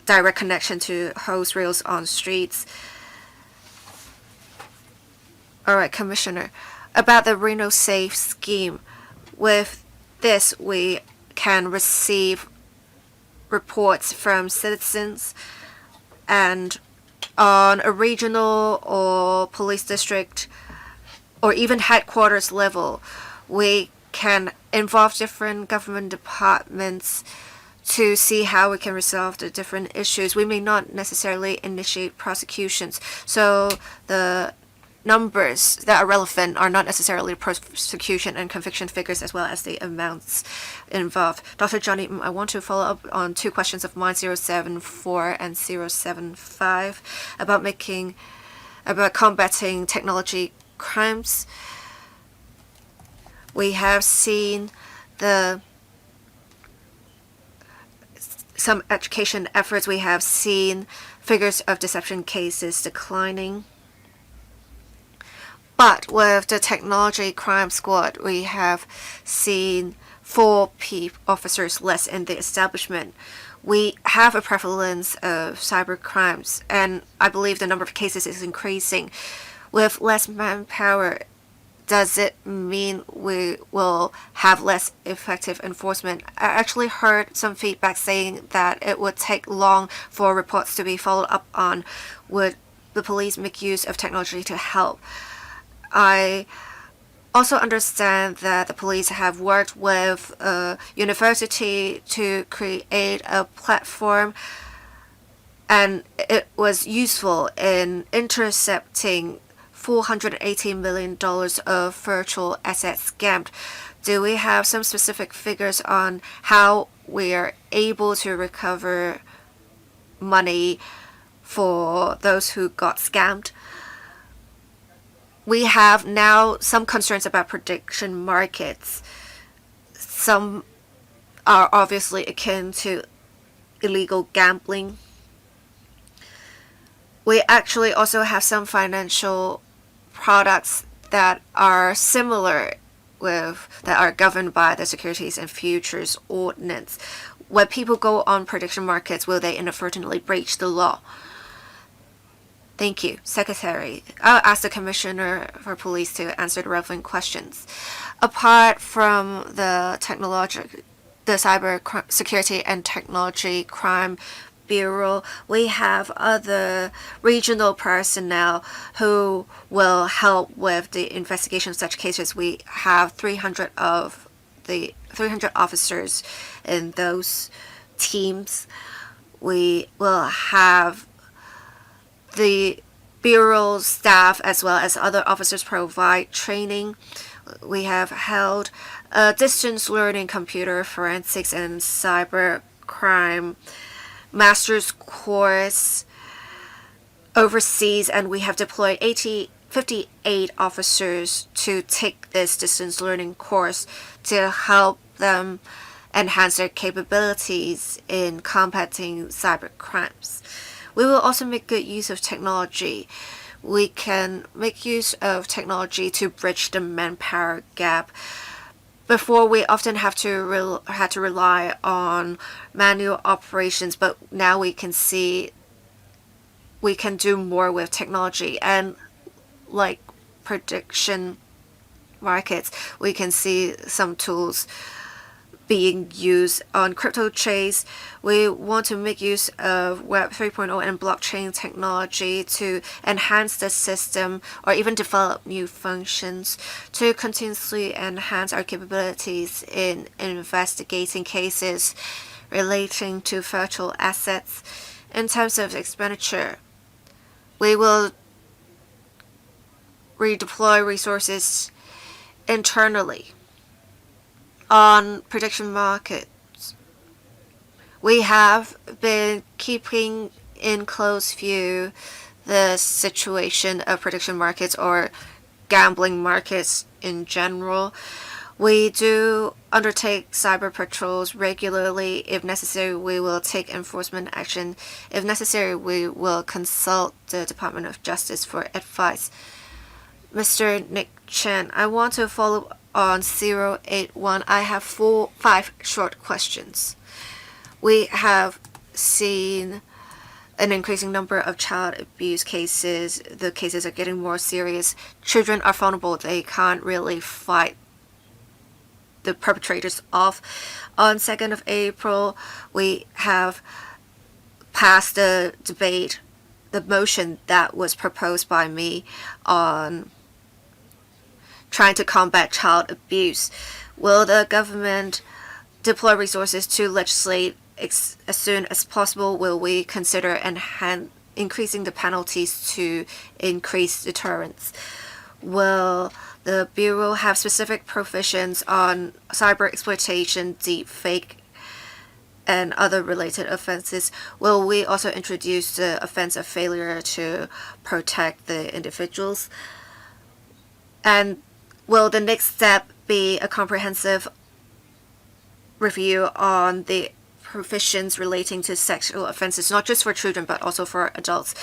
direct connection to hose rails on streets. All right, Commissioner, about the Reno Safe scheme. With this, we can receive reports from citizens, and on a regional or police district or even headquarters level, we can involve different government departments to see how we can resolve the different issues. We may not necessarily initiate prosecutions, so the numbers that are relevant are not necessarily prosecution and conviction figures as well as the amounts involved. Dr. Johnny, I want to follow up on 2 questions of mine, 074 and 075, about combating technology crimes. We have seen some education efforts. We have seen figures of deception cases declining. But with the technology crime squad, we have seen 4 officers less in the establishment. we have a prevalence of cyber crimes, and I believe the number of cases is increasing. With less manpower, does it mean we will have less effective enforcement? I actually heard some feedback saying that it would take long for reports to be followed up on. Would the police make use of technology to help? I also understand that the police have worked with a university to create a platform, and it was useful in intercepting $418 million of virtual assets scammed. Do we have some specific figures on how we are able to recover money for those who got scammed? We have now some concerns about prediction markets. Some are obviously akin to illegal gambling. We actually also have some financial products that are similar that are governed by the Securities and Futures Ordinance. When people go on prediction markets, will they inadvertently breach the law? Thank you, Secretary. I'll ask the Commissioner for Police to answer the relevant questions. Apart from the Cyber Security and Technology Crime Bureau, we have other regional personnel who will help with the investigation of such cases. We have 300 officers in those teams. We will have the Bureau's staff as well as other officers provide training. We have held a distance learning computer forensics and cyber crime master's course overseas, and we have deployed 58 officers to take this distance learning course to help them enhance their capabilities in combating cyber crimes. We will also make good use of technology. We can make use of technology to bridge the manpower gap. Before, we often had to rely on manual operations, but now we can see we can do more with technology. And like prediction markets, we can see some tools being used on crypto trades. We want to make use of Web 3.0 and blockchain technology to enhance the system or even develop new functions to continuously enhance our capabilities in investigating cases relating to virtual assets. In terms of expenditure, we will redeploy resources internally. On prediction markets, we have been keeping in close view the situation of prediction markets or gambling markets in general. We do undertake cyber patrols regularly. If necessary, we will take enforcement action. If necessary, we will consult the Department of Justice for advice. Mr. Nick Chen, I want to follow on 081. I have 5 short questions. We have seen an increasing number of child abuse cases. The cases are getting more serious. Children are vulnerable. They can't really fight the perpetrators off. On 2nd of April, we have passed the debate, the motion that was proposed by me on trying to combat child abuse. Will the government deploy resources to legislate as soon as possible? Will we consider increasing the penalties to increase deterrence? Will the Bureau have specific provisions on cyber exploitation, deepfake, and other related offenses? Will we also introduce the offense of failure to protect the individuals? And will the next step be a comprehensive review on the provisions relating to sexual offenses, not just for children, but also for adults?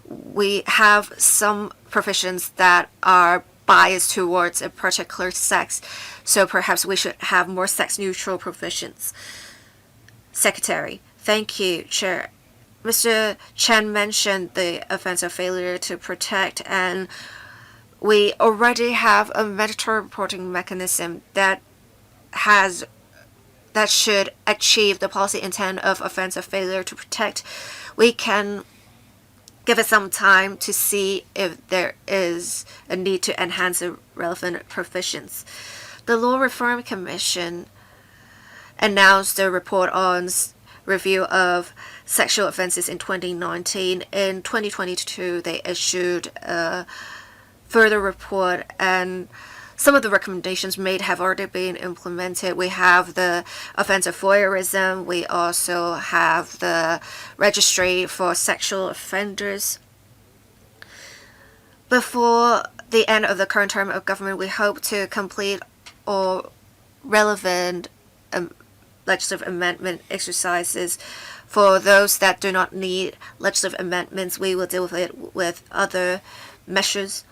We have some provisions that are biased towards a particular sex, so perhaps we should have more sex-neutral provisions. Secretary, Thank you, Chair. Mr. Chen mentioned the offense of failure to protect, and we already have a mandatory reporting mechanism that should achieve the policy intent of offense of failure to protect. We can give it some time to see if there is a need to enhance the relevant provisions. The Law Reform Commission announced a report on review of sexual offenses in 2019. In 2022, they issued a further report, and some of the recommendations made have already been implemented. We have the offense of voyeurism. We also have the registry for sexual offenders. Before the end of the current term of government, we hope to complete all relevant legislative amendment exercises. For those that do not need legislative amendments, we will deal with it with other measures.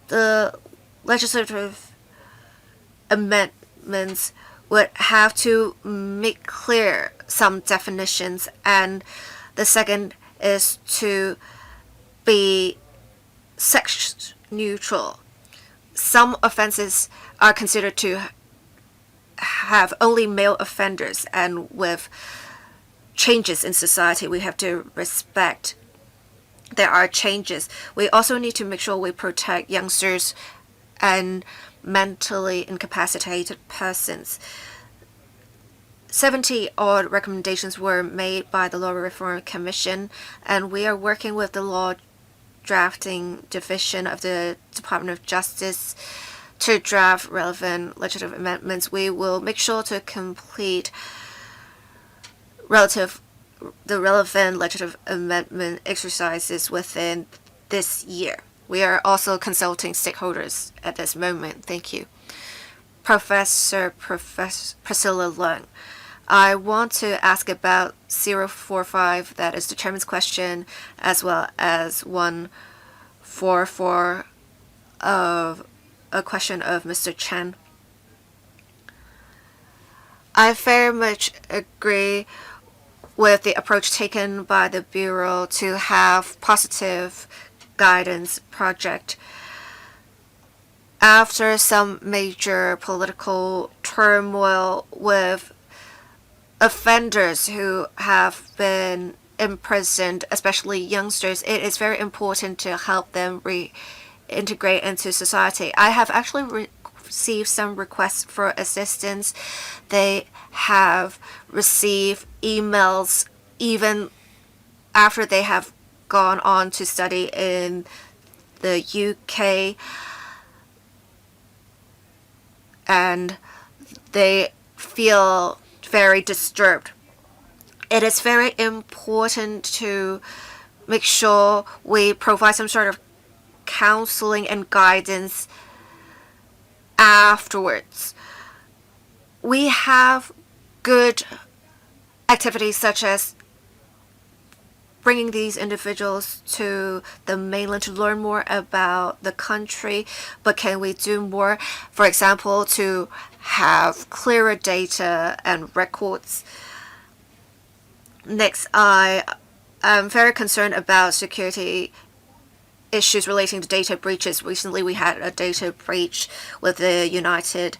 The legislative amendments would have to make clear some definitions, and the second is to be sex neutral. Some offenses are considered to have only male offenders, and with changes in society, we have to respect there are changes. We also need to make sure we protect youngsters and mentally incapacitated persons. 70 odd recommendations were made by the Law Reform Commission, and we are working with the Law Drafting Division of the Department of Justice to draft relevant legislative amendments. We will make sure to complete the relevant legislative amendment exercises within this year. We are also consulting stakeholders at this moment. Thank you. Professor Priscilla Leung, I want to ask about 045, that is the chairman's question, as well as 144 of a question of Mr. Chen. I very much agree with the approach taken by the Bureau to have positive guidance project. After some major political turmoil with offenders who have been imprisoned, especially youngsters, it is very important to help them reintegrate into society. I have actually received some requests for assistance. They have received emails even after they have gone on to study in the UK, and they feel very disturbed. It is very important to make sure we provide some sort of counseling and guidance afterwards. We have good activities such as bringing these individuals to the mainland to learn more about the country, but can we do more? For example, to have clearer data and records. Next, I am very concerned about security issues relating to data breaches. Recently, we had a data breach with the United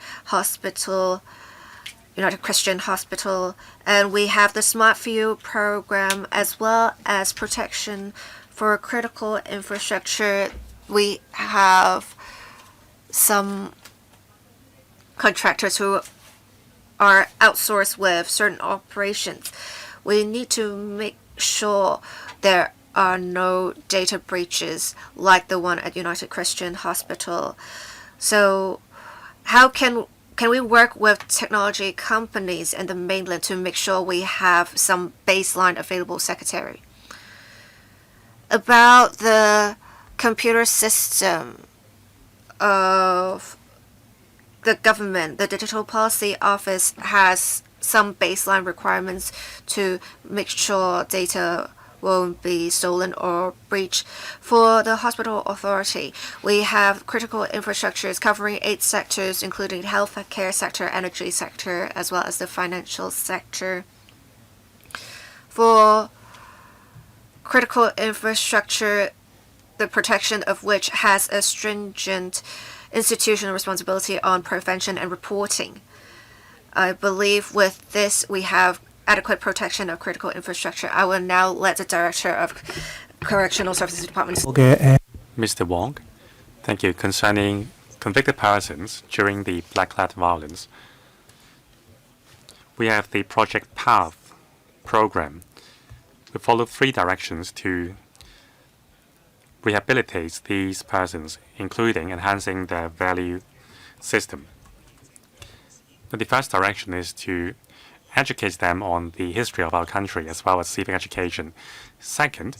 Christian Hospital, and we have the Smart View program as well as protection for critical infrastructure. We have some contractors who are outsourced with certain operations. We need to make sure there are no data breaches like the one at United Christian Hospital. So how can we work with technology companies in the mainland to make sure we have some baseline available secretary? About the computer system of the government, the Digital Policy Office has some baseline requirements to make sure data won't be stolen or breached. For the hospital authority, we have critical infrastructures covering 8 sectors, including health care sector, energy sector, as well as the financial sector. for critical infrastructure, the protection of which has a stringent institutional responsibility on prevention and reporting. I believe with this we have adequate protection of critical infrastructure. I will now let the Director of Correctional Services Department. Mr. Wong, thank you. Concerning convicted persons during the blacklead violence, we have the Project Path program. We follow 3 directions to rehabilitate these persons, including enhancing their value system. Now, the first direction is to educate them on the history of our country as well as civic education. Second,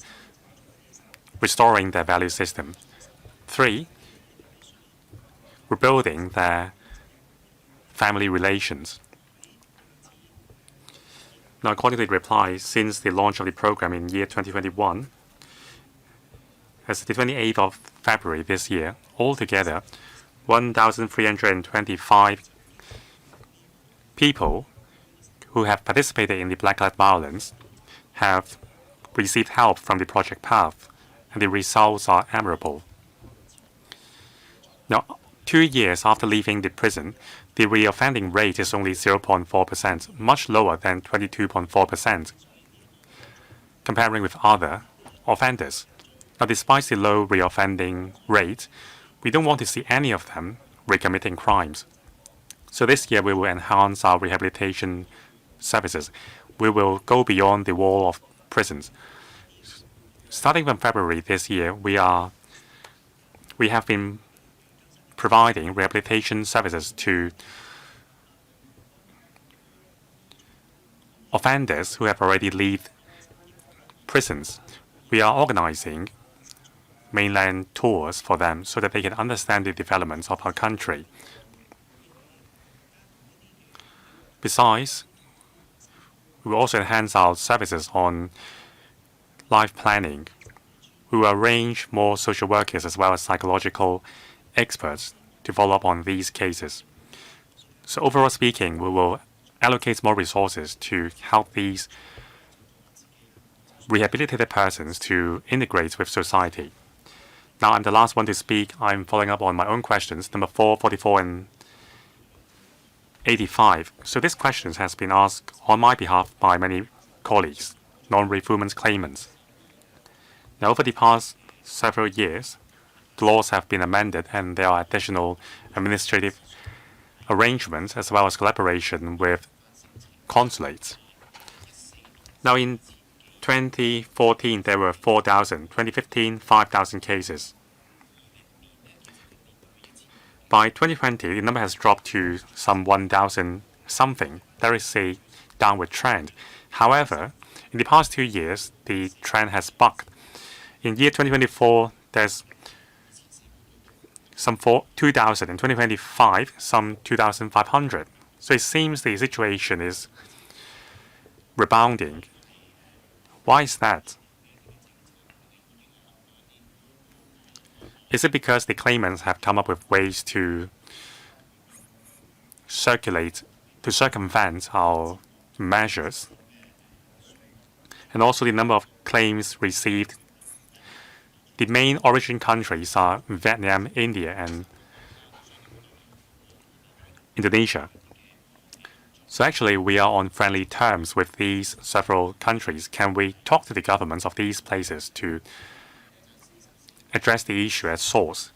restoring their value system. 3, rebuilding their family relations. Now, according to the reply, since the launch of the program in year 2021, as the 28th of February this year, altogether 1,325 people who have participated in the blacklead violence have received help from the Project Path, and the results are admirable. Now, 2 years after leaving the prison, the reoffending rate is only 0.4%, much lower than 22.4%, comparing with other offenders. Now, despite the low reoffending rate, we don't want to see any of them recommitting crimes. So this year, we will enhance our rehabilitation services. We will go beyond the wall of prisons. Starting from February this year, we have been providing rehabilitation services to offenders who have already left prisons. We are organizing mainland tours for them so that they can understand the developments of our country. Besides, we will also enhance our services on life planning. We will arrange more social workers as well as psychological experts to follow up on these cases. So overall speaking, we will allocate more resources to help these rehabilitated persons to integrate with society. Now, I'm the last one to speak. I'm following up on my own questions, number 4, 44, and 85. So this question has been asked on my behalf by many colleagues, non-refoulement claimants. Now, over the past several years, the laws have been amended and there are additional administrative arrangements as well as collaboration with consulates. Now, in 2014, there were 4,000. 2015, 5,000 cases. By 2020, the number has dropped to some 1,000 something. There is a downward trend. However, in the past 2 years, the trend has bucked. In year 2024, there's some 2,000. In 2025, some 2,500. So it seems the situation is rebounding. Why is that? Is it because the claimants have come up with ways to circumvent our measures? And also the number of claims received. The main origin countries are Vietnam, India, and Indonesia. So actually, we are on friendly terms with these several countries. Can we talk to the governments of these places to address the issue at source?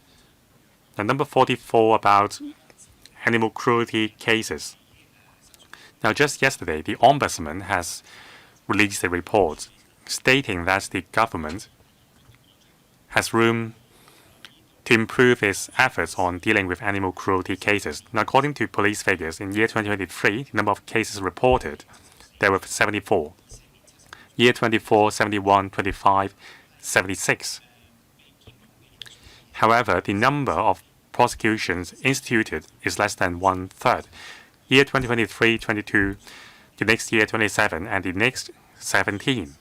Now, number 44 about animal cruelty cases. Now, just yesterday, the Ombudsman has released a report stating that the government has room to improve its efforts on dealing with animal cruelty cases. Now, according to police figures, in year 2023, the number of cases reported, there were 74. Year 24, 71, 25, 76. However, the number of prosecutions instituted is less than 1/3. Year 2023, 22, the next year 27, and the next 17.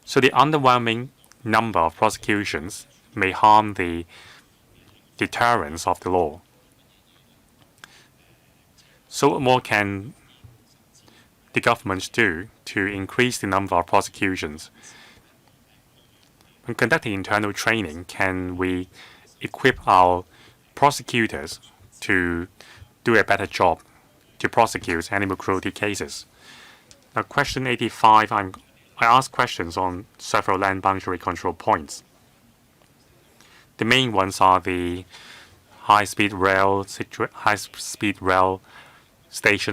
So the underwhelming number of prosecutions may harm the deterrence of the law. So what more can the governments do to increase the number of prosecutions? When conducting internal training, can we equip our prosecutors to do a better job to prosecute animal cruelty cases? Now, question 85, I asked questions on several land boundary control points. The main ones are the high-speed rail station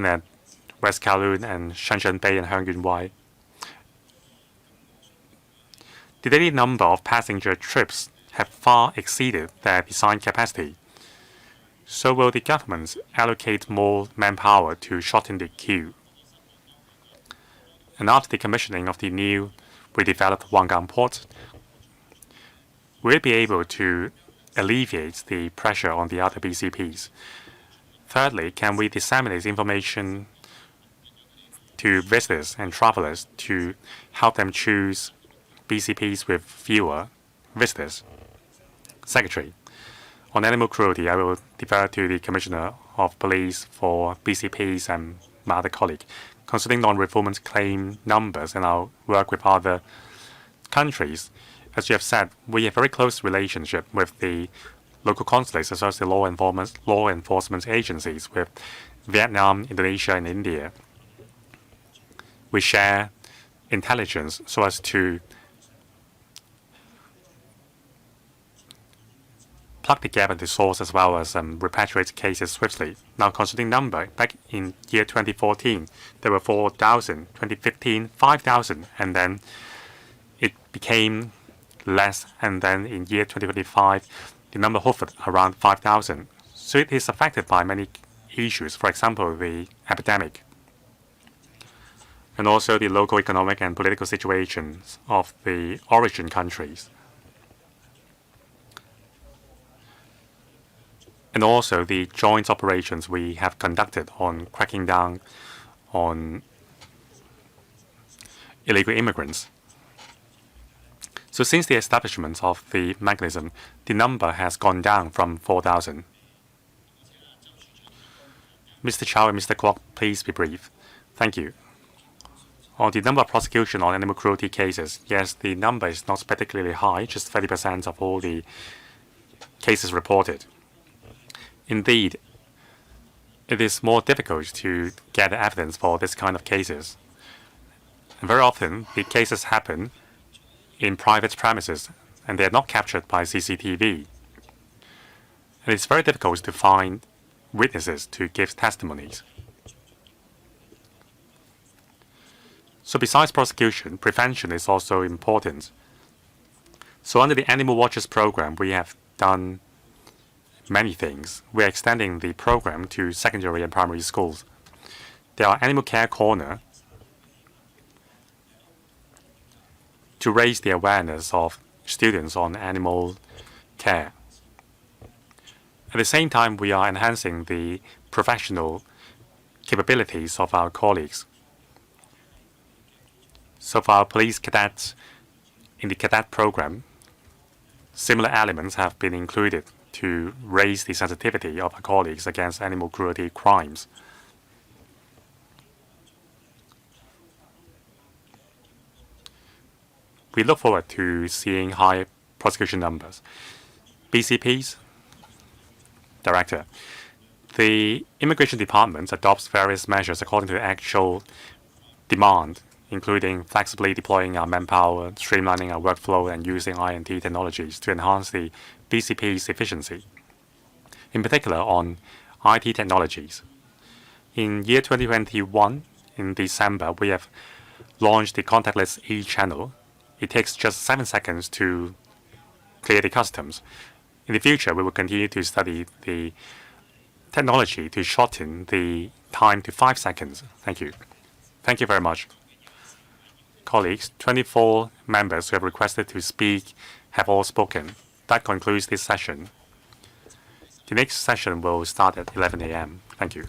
at West Kowloon and Shenzhen Bay and Hengyun Wai. The daily number of passenger trips have far exceeded their design capacity. So will the government allocate more manpower to shorten the queue? And after the commissioning of the new redeveloped Wangang port, will it be able to alleviate the pressure on the other BCPs? Thirdly, can we disseminate information to visitors and travelers to help them choose BCPs with fewer visitors? Secretary, on animal cruelty, I will defer to the Commissioner of Police for BCPs and my other colleague. Concerning non-refoulement claim numbers and our work with other countries, as you have said, we have a very close relationship with the local consulates as well as the law enforcement agencies with Vietnam, Indonesia, and India. We share intelligence so as to plug the gap at the source as well as repatriate cases swiftly. Now, concerning number, back in year 2014, there were 4,000. 2015, 5,000, and then it became less. And then in year 2025, the number hovered around 5,000. So it is affected by many issues. For example, the epidemic, and also the local economic and political situations of the origin countries. And also the joint operations we have conducted on cracking down on illegal immigrants. So since the establishment of the mechanism, the number has gone down from 4,000. Mr. Chow and Mr. Kwok, please be brief. Thank you. On the number of prosecution on animal cruelty cases, yes, the number is not particularly high, just 30% of all the cases reported. Indeed, it is more difficult to get evidence for this kind of cases. And very often, the cases happen in private premises, and they are not captured by CCTV. And it's very difficult to find witnesses to give testimonies. So besides prosecution, prevention is also important. So under the Animal Watches program, we have done many things. We are extending the program to secondary and primary schools. There are animal care corner to raise the awareness of students on animal care. At the same time, we are enhancing the professional capabilities of our colleagues. So for our police cadets, in the cadet program, similar elements have been included to raise the sensitivity of our colleagues against animal cruelty crimes. We look forward to seeing high prosecution numbers. BCPs, Director, the Immigration Department adopts various measures according to the actual demand, including flexibly deploying our manpower, streamlining our workflow, and using INT technologies to enhance the BCP's efficiency. In particular, on IT technologies. In year 2021, in December, we have launched the contactless e-channel. It takes just 7 seconds to clear the customs. In the future, we will continue to study the technology to shorten the time to 5 seconds. Thank you. Thank you very much. Colleagues, 24 members who have requested to speak have all spoken. That concludes this session. The next session will start at 11 a.m. Thank you.